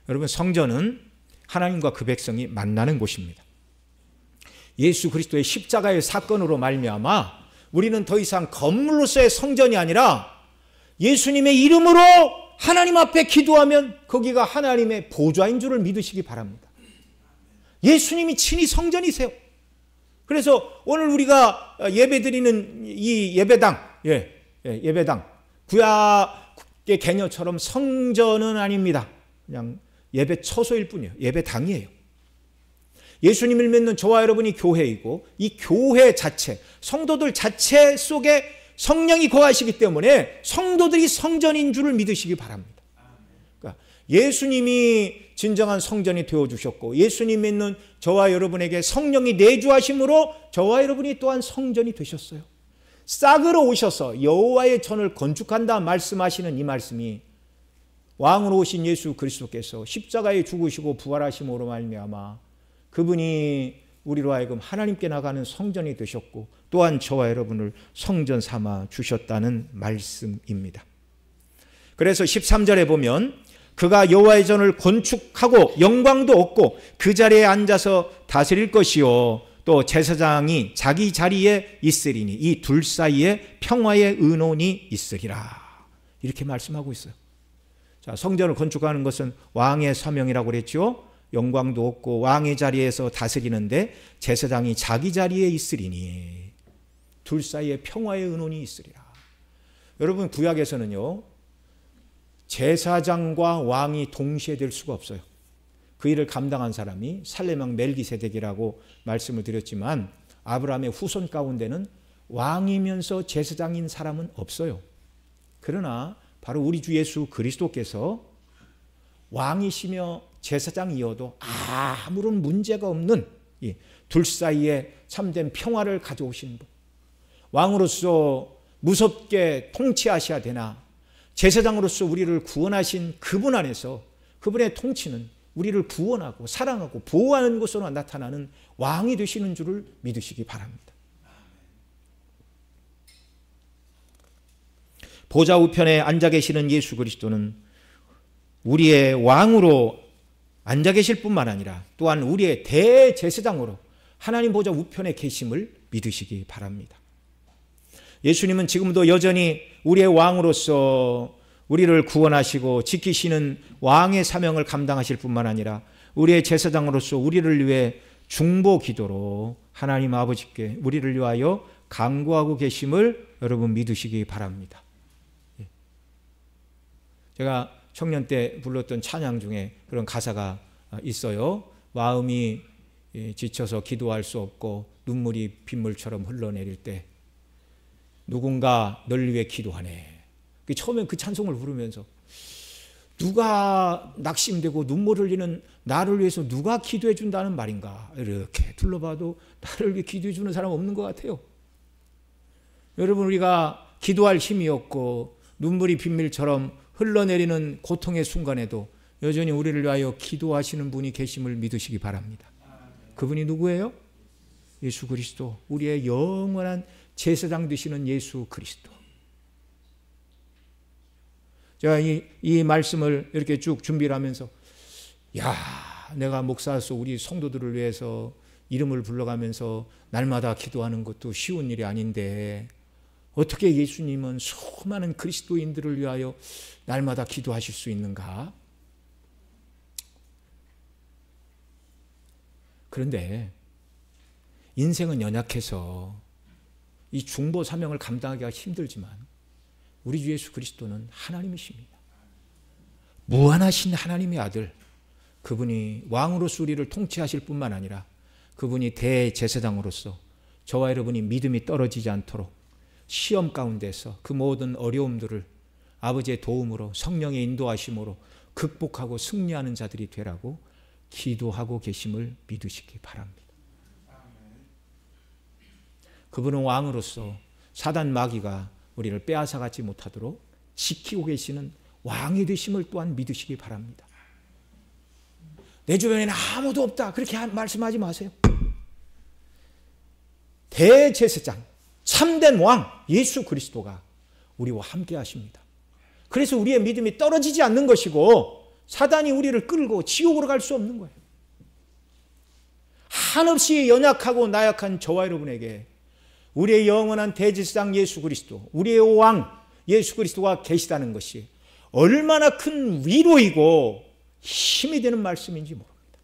여러분 성전은 하나님과 그 백성이 만나는 곳입니다. 예수 그리스도의 십자가의 사건으로 말미암아 우리는 더 이상 건물로서의 성전이 아니라 예수님의 이름으로 하나님 앞에 기도하면 거기가 하나님의 보좌인 줄을 믿으시기 바랍니다. 예수님이 친히 성전이세요. 그래서 오늘 우리가 예배드리는 이 예배당, 예배당, 구약의 개념처럼 성전은 아닙니다. 그냥 예배 처소일 뿐이에요. 예배당이에요. 예수님을 믿는 저와 여러분이 교회이고 이 교회 자체, 성도들 자체 속에 성령이 거하시기 때문에 성도들이 성전인 줄을 믿으시기 바랍니다. 그러니까 예수님이 진정한 성전이 되어주셨고 예수님 믿는 저와 여러분에게 성령이 내주하심으로 저와 여러분이 또한 성전이 되셨어요. 싹으로 오셔서 여호와의 전을 건축한다 말씀하시는 이 말씀이 왕으로 오신 예수 그리스도께서 십자가에 죽으시고 부활하심으로 말미암아 그분이 우리로 하여금 하나님께 나가는 성전이 되셨고 또한 저와 여러분을 성전 삼아 주셨다는 말씀입니다. 그래서 13절에 보면 그가 여호와의 전을 건축하고 영광도 얻고 그 자리에 앉아서 다스릴 것이요 또 제사장이 자기 자리에 있으리니 이 둘 사이에 평화의 의논이 있으리라. 이렇게 말씀하고 있어요. 자, 성전을 건축하는 것은 왕의 사명이라고 그랬죠. 영광도 얻고 왕의 자리에서 다스리는데 제사장이 자기 자리에 있으리니 둘 사이에 평화의 의논이 있으리라. 여러분 구약에서는요 제사장과 왕이 동시에 될 수가 없어요. 그 일을 감당한 사람이 살레망 멜기세덱이라고 말씀을 드렸지만 아브라함의 후손 가운데는 왕이면서 제사장인 사람은 없어요. 그러나 바로 우리 주 예수 그리스도께서 왕이시며 제사장이어도 아무런 문제가 없는 둘 사이에 참된 평화를 가져오신 분, 왕으로서 무섭게 통치하셔야 되나 제사장으로서 우리를 구원하신 그분 안에서 그분의 통치는 우리를 구원하고 사랑하고 보호하는 것으로 나타나는 왕이 되시는 줄을 믿으시기 바랍니다. 보좌 우편에 앉아 계시는 예수 그리스도는 우리의 왕으로 앉아 계실 뿐만 아니라 또한 우리의 대제사장으로 하나님 보좌 우편에 계심을 믿으시기 바랍니다. 예수님은 지금도 여전히 우리의 왕으로서 우리를 구원하시고 지키시는 왕의 사명을 감당하실 뿐만 아니라 우리의 제사장으로서 우리를 위해 중보 기도로 하나님 아버지께 우리를 위하여 간구하고 계심을 여러분 믿으시기 바랍니다. 제가 청년 때 불렀던 찬양 중에 그런 가사가 있어요. 마음이 지쳐서 기도할 수 없고 눈물이 빗물처럼 흘러내릴 때 누군가 널 위해 기도하네. 처음엔 그 찬송을 부르면서 누가 낙심되고 눈물 흘리는 나를 위해서 누가 기도해 준다는 말인가. 이렇게 둘러봐도 나를 위해 기도해 주는 사람 없는 것 같아요. 여러분, 우리가 기도할 힘이 없고 눈물이 빗물처럼 흘러내리는 고통의 순간에도 여전히 우리를 위하여 기도하시는 분이 계심을 믿으시기 바랍니다. 그분이 누구예요? 예수 그리스도, 우리의 영원한 제사장 되시는 예수 그리스도. 제가 이 말씀을 이렇게 쭉 준비를 하면서 내가 목사로서 우리 성도들을 위해서 이름을 불러가면서 날마다 기도하는 것도 쉬운 일이 아닌데 어떻게 예수님은 수많은 그리스도인들을 위하여 날마다 기도하실 수 있는가? 그런데 인생은 연약해서 이 중보 사명을 감당하기가 힘들지만 우리 주 예수 그리스도는 하나님이십니다. 무한하신 하나님의 아들, 그분이 왕으로서 우리를 통치하실 뿐만 아니라 그분이 대제사장으로서 저와 여러분이 믿음이 떨어지지 않도록 시험 가운데서 그 모든 어려움들을 아버지의 도움으로 성령의 인도하심으로 극복하고 승리하는 자들이 되라고 기도하고 계심을 믿으시기 바랍니다. 그분은 왕으로서 사단 마귀가 우리를 빼앗아가지 못하도록 지키고 계시는 왕이 되심을 또한 믿으시기 바랍니다. 내 주변에는 아무도 없다, 그렇게 말씀하지 마세요. 대제사장, 참된 왕 예수 그리스도가 우리와 함께 하십니다. 그래서 우리의 믿음이 떨어지지 않는 것이고 사단이 우리를 끌고 지옥으로 갈 수 없는 거예요. 한없이 연약하고 나약한 저와 여러분에게 우리의 영원한 대제사장 예수 그리스도, 우리의 왕 예수 그리스도가 계시다는 것이 얼마나 큰 위로이고 힘이 되는 말씀인지 모릅니다.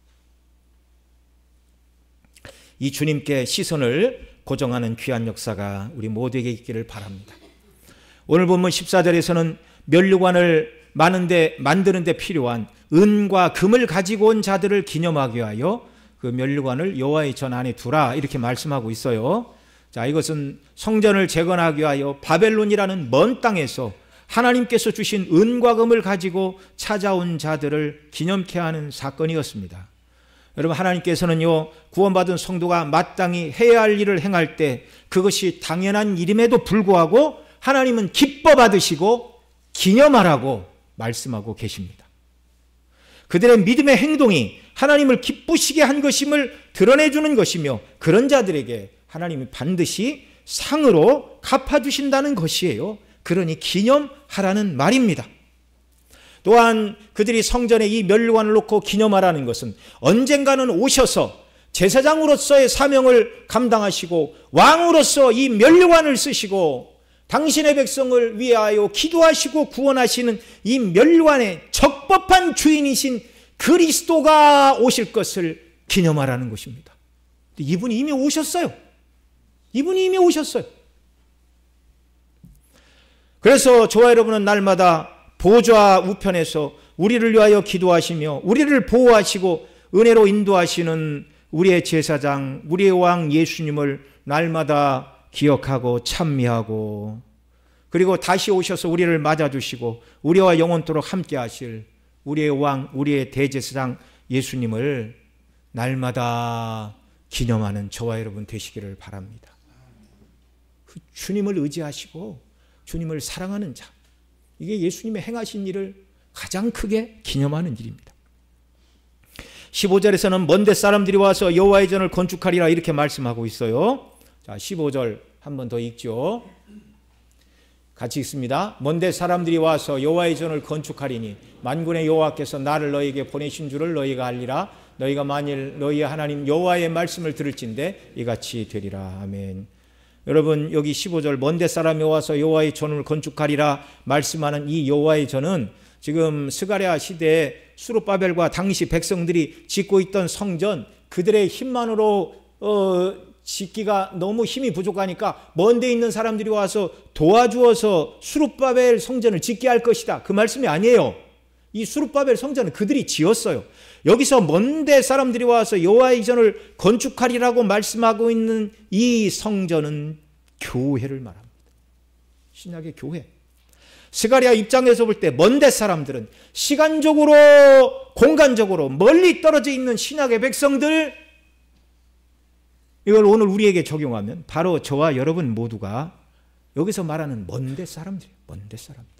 이 주님께 시선을 고정하는 귀한 역사가 우리 모두에게 있기를 바랍니다. 오늘 본문 14절에서는 면류관을 만드는 데 필요한 은과 금을 가지고 온 자들을 기념하기 위하여 그 면류관을 여호와의 전 안에 두라, 이렇게 말씀하고 있어요. 자, 이것은 성전을 재건하기 위하여 바벨론이라는 먼 땅에서 하나님께서 주신 은과 금을 가지고 찾아온 자들을 기념케 하는 사건이었습니다. 여러분, 하나님께서는요, 구원받은 성도가 마땅히 해야 할 일을 행할 때 그것이 당연한 일임에도 불구하고 하나님은 기뻐 받으시고 기념하라고 말씀하고 계십니다. 그들의 믿음의 행동이 하나님을 기쁘시게 한 것임을 드러내주는 것이며 그런 자들에게 하나님이 반드시 상으로 갚아주신다는 것이에요. 그러니 기념하라는 말입니다. 또한 그들이 성전에 이 면류관을 놓고 기념하라는 것은 언젠가는 오셔서 제사장으로서의 사명을 감당하시고 왕으로서 이 면류관을 쓰시고 당신의 백성을 위하여 기도하시고 구원하시는 이 면류관의 적법한 주인이신 그리스도가 오실 것을 기념하라는 것입니다. 이분이 이미 오셨어요. 이분이 이미 오셨어요. 그래서 저와 여러분은 날마다 보좌 우편에서 우리를 위하여 기도하시며 우리를 보호하시고 은혜로 인도하시는 우리의 제사장, 우리의 왕 예수님을 날마다 기억하고 찬미하고 그리고 다시 오셔서 우리를 맞아주시고 우리와 영원토록 함께 하실 우리의 왕, 우리의 대제사장 예수님을 날마다 기념하는 저와 여러분 되시기를 바랍니다. 그 주님을 의지하시고 주님을 사랑하는 자, 이게 예수님의 행하신 일을 가장 크게 기념하는 일입니다. 15절에서는 먼데 사람들이 와서 여호와의 전을 건축하리라 이렇게 말씀하고 있어요. 자, 15절 한 번 더 읽죠. 같이 읽습니다. 먼데 사람들이 와서 여호와의 전을 건축하리니 만군의 여호와께서 나를 너희에게 보내신 줄을 너희가 알리라. 너희가 만일 너희의 하나님 여호와의 말씀을 들을진대 이같이 되리라. 아멘. 여러분, 여기 15절 먼데 사람이 와서 여호와의 전을 건축하리라 말씀하는 이 여호와의 전은 지금 스가랴 시대에 수룹바벨과 당시 백성들이 짓고 있던 성전, 그들의 힘만으로 짓기가 너무 힘이 부족하니까 먼데 있는 사람들이 와서 도와주어서 수룹바벨 성전을 짓게 할 것이다. 그 말씀이 아니에요. 이 수룹바벨 성전은 그들이 지었어요. 여기서 먼데 사람들이 와서 여호와의 전을 건축하리라고 말씀하고 있는 이 성전은 교회를 말합니다. 신약의 교회. 스가랴 입장에서 볼 때 먼데 사람들은 시간적으로 공간적으로 멀리 떨어져 있는 신약의 백성들, 이걸 오늘 우리에게 적용하면 바로 저와 여러분 모두가 여기서 말하는 먼데 사람들이에요. 먼데 사람들.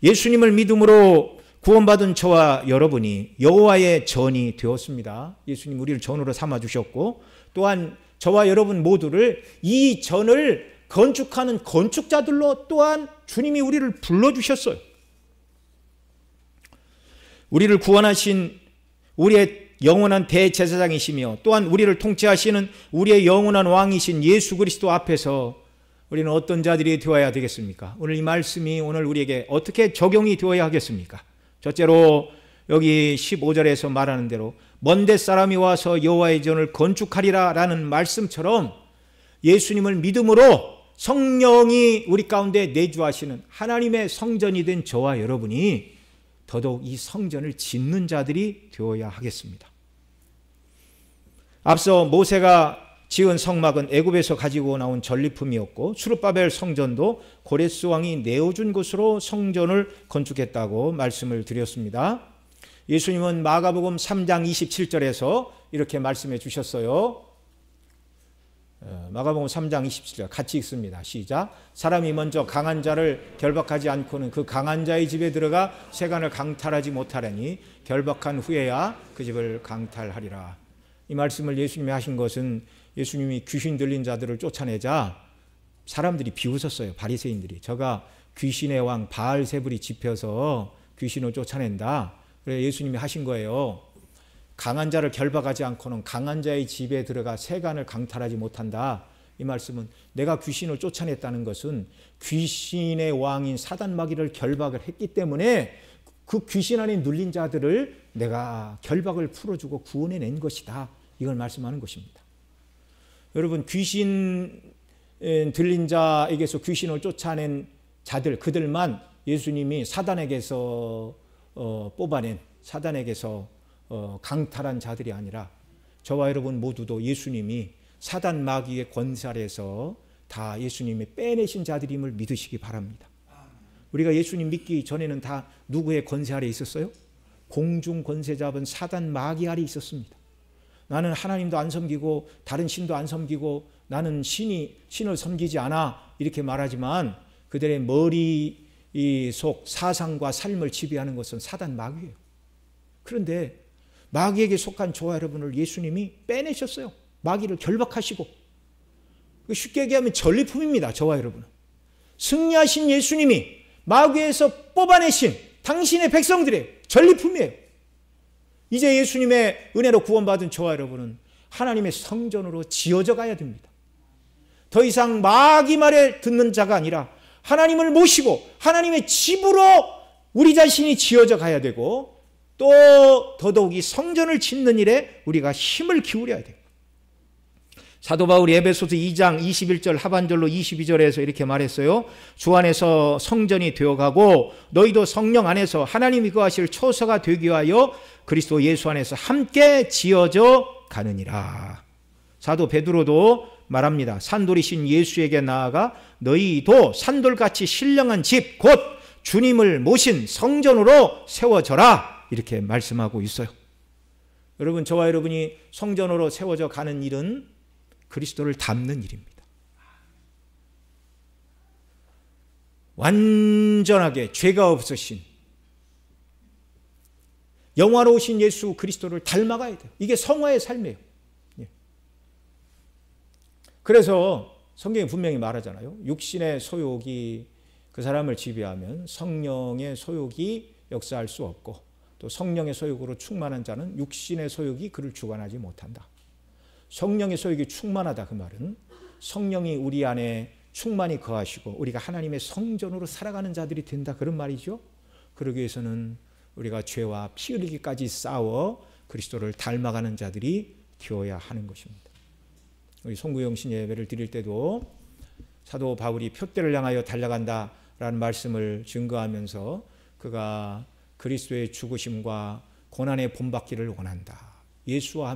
예수님을 믿음으로 구원받은 저와 여러분이 여호와의 전이 되었습니다. 예수님 우리를 전으로 삼아주셨고, 또한 저와 여러분 모두를 이 전을 건축하는 건축자들로 또한 주님이 우리를 불러주셨어요. 우리를 구원하신 우리의 영원한 대제사장이시며 또한 우리를 통치하시는 우리의 영원한 왕이신 예수 그리스도 앞에서 우리는 어떤 자들이 되어야 되겠습니까? 오늘 이 말씀이 오늘 우리에게 어떻게 적용이 되어야 하겠습니까? 첫째로 여기 15절에서 말하는 대로 먼데 사람이 와서 여호와의 전을 건축하리라 라는 말씀처럼 예수님을 믿음으로 성령이 우리 가운데 내주하시는 하나님의 성전이 된 저와 여러분이 더더욱 이 성전을 짓는 자들이 되어야 하겠습니다. 앞서 모세가 지은 성막은 애굽에서 가지고 나온 전리품이었고, 수룹바벨 성전도 고레스 왕이 내어준 것으로 성전을 건축했다고 말씀을 드렸습니다. 예수님은 마가복음 3장 27절에서 이렇게 말씀해 주셨어요. 마가복음 3장 27절 같이 읽습니다. 시작. 사람이 먼저 강한 자를 결박하지 않고는 그 강한 자의 집에 들어가 세간을 강탈하지 못하려니 결박한 후에야 그 집을 강탈하리라. 이 말씀을 예수님이 하신 것은 예수님이 귀신 들린 자들을 쫓아내자 사람들이 비웃었어요. 바리새인들이. 저가 귀신의 왕 바알세불이 집혀서 귀신을 쫓아낸다. 그래서 예수님이 하신 거예요. 강한 자를 결박하지 않고는 강한 자의 집에 들어가 세간을 강탈하지 못한다. 이 말씀은 내가 귀신을 쫓아냈다는 것은 귀신의 왕인 사단 마귀를 결박을 했기 때문에 그 귀신 안에 눌린 자들을 내가 결박을 풀어주고 구원해낸 것이다. 이걸 말씀하는 것입니다. 여러분, 귀신 들린 자에게서 귀신을 쫓아낸 자들, 그들만 예수님이 사단에게서 뽑아낸, 사단에게서 강탈한 자들이 아니라 저와 여러분 모두도 예수님이 사단 마귀의 권세 아래에서 다 예수님이 빼내신 자들임을 믿으시기 바랍니다. 우리가 예수님 믿기 전에는 다 누구의 권세 아래 있었어요? 공중 권세 잡은 사단 마귀 아래 있었습니다. 나는 하나님도 안 섬기고 다른 신도 안 섬기고 나는 신을 섬기지 않아 이렇게 말하지만 그들의 머리 속 사상과 삶을 지배하는 것은 사단 마귀예요. 그런데 마귀에게 속한 저와 여러분을 예수님이 빼내셨어요. 마귀를 결박하시고. 쉽게 얘기하면 전리품입니다. 저와 여러분은. 승리하신 예수님이 마귀에서 뽑아내신 당신의 백성들의 전리품이에요. 이제 예수님의 은혜로 구원받은 저와 여러분은 하나님의 성전으로 지어져 가야 됩니다. 더 이상 마귀 말에 듣는 자가 아니라 하나님을 모시고 하나님의 집으로 우리 자신이 지어져 가야 되고, 또 더더욱이 성전을 짓는 일에 우리가 힘을 기울여야 돼요. 사도 바울이 에베소서 2장 21절 하반절로 22절에서 이렇게 말했어요. 주 안에서 성전이 되어가고 너희도 성령 안에서 하나님이 거하실 처소가 되기 위하여 그리스도 예수 안에서 함께 지어져 가느니라. 사도 베드로도 말합니다. 산돌이신 예수에게 나아가 너희도 산돌같이 신령한 집 곧 주님을 모신 성전으로 세워져라. 이렇게 말씀하고 있어요. 여러분, 저와 여러분이 성전으로 세워져 가는 일은 그리스도를 닮는 일입니다. 완전하게 죄가 없으신 영화로우신 예수 그리스도를 닮아가야 돼요. 이게 성화의 삶이에요. 그래서 성경이 분명히 말하잖아요. 육신의 소욕이 그 사람을 지배하면 성령의 소욕이 역사할 수 없고, 또 성령의 소욕으로 충만한 자는 육신의 소욕이 그를 주관하지 못한다. 성령의 소욕이 충만하다, 그 말은 성령이 우리 안에 충만히 거하시고 우리가 하나님의 성전으로 살아가는 자들이 된다, 그런 말이죠. 그러기 위해서는 우리가 죄와 피 흘리기까지 싸워 그리스도를 닮아가는 자들이 되어야 하는 것입니다. 우리 송구영신 예배를 드릴 때도 사도 바울이 표대를 향하여 달려간다라는 말씀을 증거하면서 그가 그리스도의 죽으심과 고난의 본받기를 원한다. 예수님과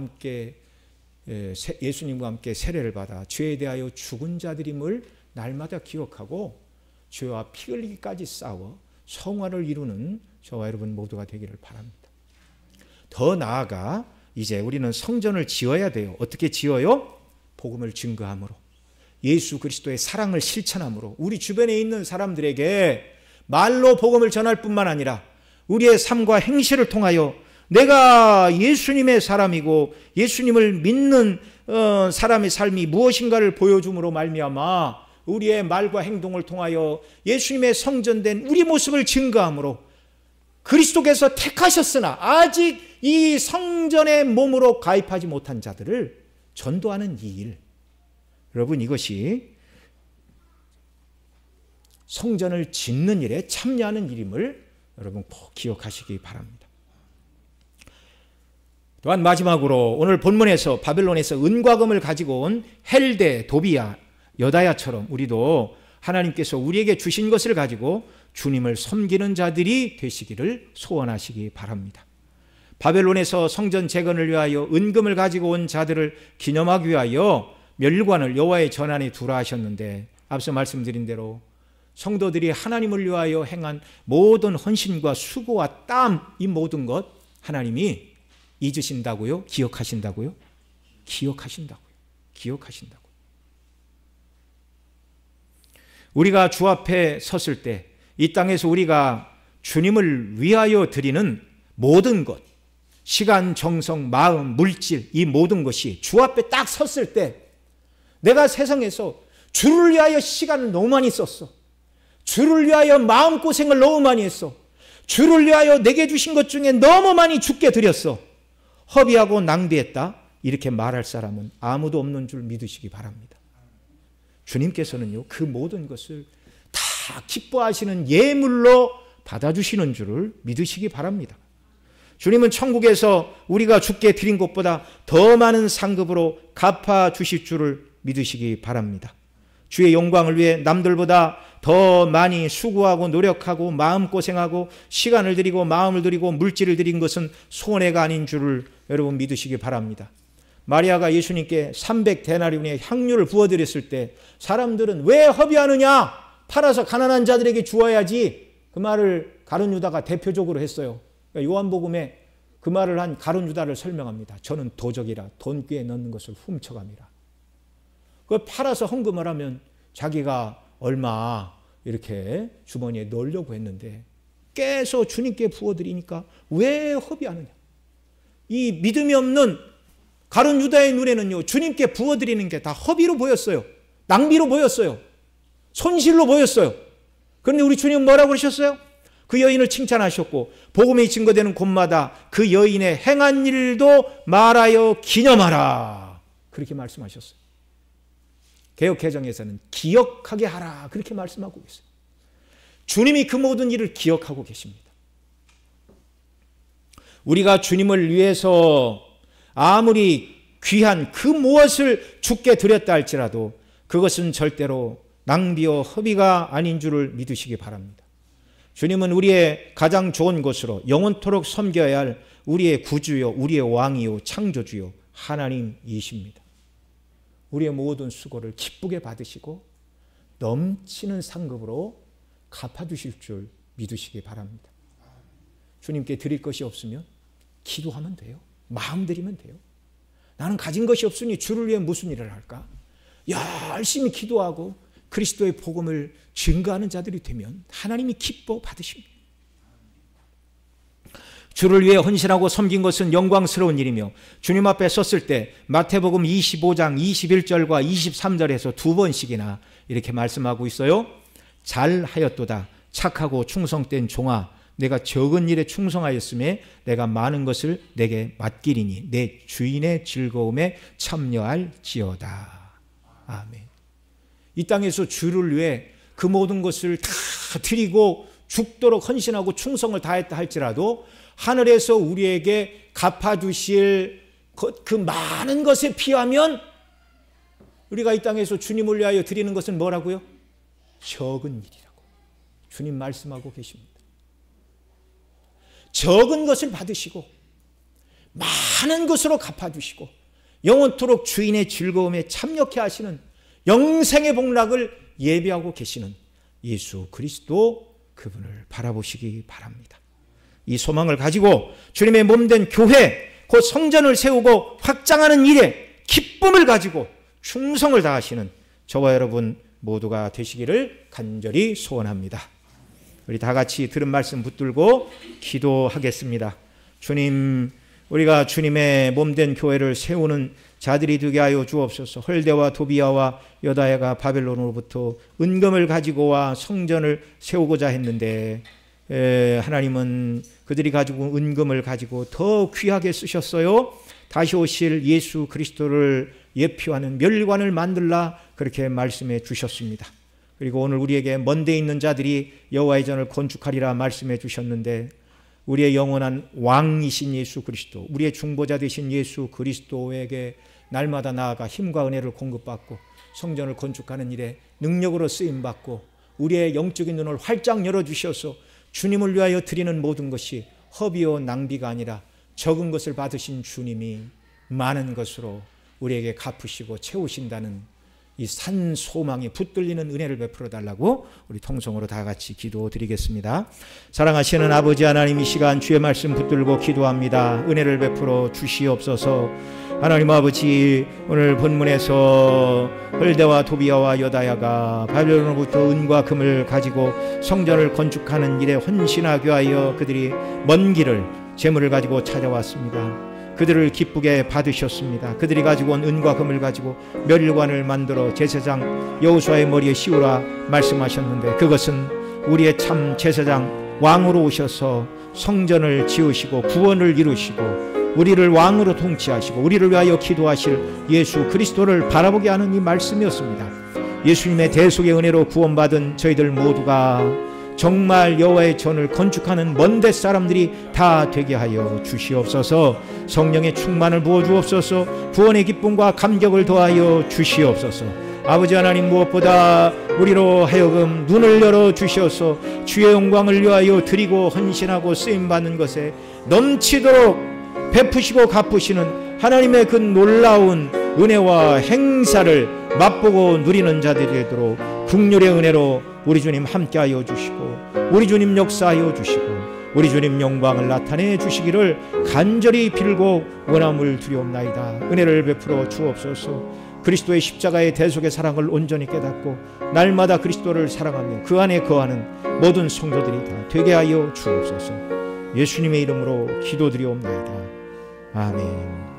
함께 세례를 받아 죄에 대하여 죽은 자들임을 날마다 기억하고 죄와 피 흘리기까지 싸워 성화를 이루는 저와 여러분 모두가 되기를 바랍니다. 더 나아가 이제 우리는 성전을 지어야 돼요. 어떻게 지어요? 복음을 증거함으로, 예수 그리스도의 사랑을 실천함으로, 우리 주변에 있는 사람들에게 말로 복음을 전할 뿐만 아니라 우리의 삶과 행실을 통하여 내가 예수님의 사람이고 예수님을 믿는 사람의 삶이 무엇인가를 보여줌으로 말미암아 우리의 말과 행동을 통하여 예수님의 성전된 우리 모습을 증거함으로 그리스도께서 택하셨으나 아직 이 성전의 몸으로 가입하지 못한 자들을 전도하는 이 일, 여러분 이것이 성전을 짓는 일에 참여하는 일임을 여러분 꼭 기억하시기 바랍니다. 또한 마지막으로 오늘 본문에서 바벨론에서 은과 금을 가지고 온 헬데, 도비야, 여다야처럼 우리도 하나님께서 우리에게 주신 것을 가지고 주님을 섬기는 자들이 되시기를 소원하시기 바랍니다. 바벨론에서 성전 재건을 위하여 은금을 가지고 온 자들을 기념하기 위하여 멸관을 여호와의 전안에 두라 하셨는데, 앞서 말씀드린 대로 성도들이 하나님을 위하여 행한 모든 헌신과 수고와 땀, 이 모든 것 하나님이 잊으신다고요? 기억하신다고요? 기억하신다고요. 기억하신다고요. 우리가 주 앞에 섰을 때 이 땅에서 우리가 주님을 위하여 드리는 모든 것, 시간, 정성, 마음, 물질, 이 모든 것이 주 앞에 딱 섰을 때 내가 세상에서 주를 위하여 시간을 너무 많이 썼어. 주를 위하여 마음고생을 너무 많이 했어. 주를 위하여 내게 주신 것 중에 너무 많이 주께 드렸어. 허비하고 낭비했다. 이렇게 말할 사람은 아무도 없는 줄 믿으시기 바랍니다. 주님께서는요, 그 모든 것을 다 기뻐하시는 예물로 받아주시는 줄을 믿으시기 바랍니다. 주님은 천국에서 우리가 주께 드린 것보다 더 많은 상급으로 갚아주실 줄을 믿으시기 바랍니다. 주의 영광을 위해 남들보다 더 많이 수고하고 노력하고 마음고생하고 시간을 들이고 마음을 들이고 물질을 들인 것은 손해가 아닌 줄을 여러분 믿으시기 바랍니다. 마리아가 예수님께 300데나리온의 향유를 부어드렸을 때 사람들은 왜 허비하느냐? 팔아서 가난한 자들에게 주어야지. 그 말을 가룟 유다가 대표적으로 했어요. 요한복음에 그 말을 한 가룟 유다를 설명합니다. 저는 도적이라 돈귀에 넣는 것을 훔쳐갑니다. 그걸 팔아서 헌금을 하면 자기가 얼마 이렇게 주머니에 넣으려고 했는데 깨서 주님께 부어드리니까 왜 허비하느냐? 이 믿음이 없는 가룟 유다의 눈에는요, 주님께 부어드리는 게 다 허비로 보였어요. 낭비로 보였어요. 손실로 보였어요. 그런데 우리 주님은 뭐라고 그러셨어요? 그 여인을 칭찬하셨고 복음이 증거되는 곳마다 그 여인의 행한 일도 말하여 기념하라, 그렇게 말씀하셨어요. 개역개정에서는 기억하게 하라, 그렇게 말씀하고 계세요. 주님이 그 모든 일을 기억하고 계십니다. 우리가 주님을 위해서 아무리 귀한 그 무엇을 주께 드렸다 할지라도 그것은 절대로 낭비와 허비가 아닌 줄을 믿으시기 바랍니다. 주님은 우리의 가장 좋은 것으로 영원토록 섬겨야 할 우리의 구주요, 우리의 왕이요, 창조주요 하나님이십니다. 우리의 모든 수고를 기쁘게 받으시고 넘치는 상급으로 갚아주실 줄 믿으시기 바랍니다. 주님께 드릴 것이 없으면 기도하면 돼요. 마음 드리면 돼요. 나는 가진 것이 없으니 주를 위해 무슨 일을 할까? 열심히 기도하고 그리스도의 복음을 증거하는 자들이 되면 하나님이 기뻐 받으십니다. 주를 위해 헌신하고 섬긴 것은 영광스러운 일이며 주님 앞에 섰을 때 마태복음 25장 21절과 23절에서 두 번씩이나 이렇게 말씀하고 있어요. 잘하였도다 착하고 충성된 종아, 내가 적은 일에 충성하였음에 내가 많은 것을 내게 맡기리니 내 주인의 즐거움에 참여할지어다. 아멘. 이 땅에서 주를 위해 그 모든 것을 다 드리고 죽도록 헌신하고 충성을 다했다 할지라도 하늘에서 우리에게 갚아주실 그 많은 것에 비하면 우리가 이 땅에서 주님을 위하여 드리는 것은 뭐라고요? 적은 일이라고 주님 말씀하고 계십니다. 적은 것을 받으시고 많은 것으로 갚아주시고 영원토록 주인의 즐거움에 참여케 하시는 영생의 복락을 예비하고 계시는 예수 그리스도 그분을 바라보시기 바랍니다. 이 소망을 가지고 주님의 몸된 교회 곧 성전을 세우고 확장하는 일에 기쁨을 가지고 충성을 다하시는 저와 여러분 모두가 되시기를 간절히 소원합니다. 우리 다 같이 들은 말씀 붙들고 기도하겠습니다. 주님, 우리가 주님의 몸된 교회를 세우는 자들이 되게 하여 주옵소서. 홀대와 도비아와 여다야가 바벨론으로부터 은금을 가지고 와 성전을 세우고자 했는데 하나님은 그들이 가지고 은금을 가지고 더 귀하게 쓰셨어요. 다시 오실 예수 그리스도를 예표하는 멸관을 만들라 그렇게 말씀해 주셨습니다. 그리고 오늘 우리에게 먼 데 있는 자들이 여호와의 전을 건축하리라 말씀해 주셨는데 우리의 영원한 왕이신 예수 그리스도, 우리의 중보자 되신 예수 그리스도에게 날마다 나아가 힘과 은혜를 공급받고 성전을 건축하는 일에 능력으로 쓰임받고 우리의 영적인 눈을 활짝 열어주셔서 주님을 위하여 드리는 모든 것이 허비요 낭비가 아니라 적은 것을 받으신 주님이 많은 것으로 우리에게 갚으시고 채우신다는 이 산 소망이 붙들리는 은혜를 베풀어 달라고 우리 통성으로 다 같이 기도드리겠습니다. 사랑하시는 아버지 하나님, 이 시간 주의 말씀 붙들고 기도합니다. 은혜를 베풀어 주시옵소서. 하나님 아버지, 오늘 본문에서 홀대와 도비아와 여다야가 바벨론으로부터 은과 금을 가지고 성전을 건축하는 일에 헌신하게 하여 그들이 먼 길을 재물을 가지고 찾아왔습니다. 그들을 기쁘게 받으셨습니다. 그들이 가지고 온 은과 금을 가지고 멸관을 만들어 제사장 여호수아의 머리에 씌우라 말씀하셨는데 그것은 우리의 참 제사장 왕으로 오셔서 성전을 지으시고 구원을 이루시고 우리를 왕으로 통치하시고 우리를 위하여 기도하실 예수 그리스도를 바라보게 하는 이 말씀이었습니다. 예수님의 대속의 은혜로 구원받은 저희들 모두가 정말 여호와의 전을 건축하는 먼데 사람들이 다 되게 하여 주시옵소서. 성령의 충만을 부어주옵소서. 구원의 기쁨과 감격을 더하여 주시옵소서. 아버지 하나님, 무엇보다 우리로 하여금 눈을 열어 주셔서 주의 영광을 위하여 드리고 헌신하고 쓰임받는 것에 넘치도록 베푸시고 갚으시는 하나님의 그 놀라운 은혜와 행사를 맛보고 누리는 자들이 되도록 긍휼의 은혜로 우리 주님 함께하여 주시고 우리 주님 역사하여 주시고 우리 주님 영광을 나타내 주시기를 간절히 빌고 원함을 드리옵나이다. 은혜를 베풀어 주옵소서. 그리스도의 십자가의 대속의 사랑을 온전히 깨닫고 날마다 그리스도를 사랑하며 그 안에 거하는 모든 성도들이 다 되게 하여 주옵소서. 예수님의 이름으로 기도드리옵나이다. 아멘.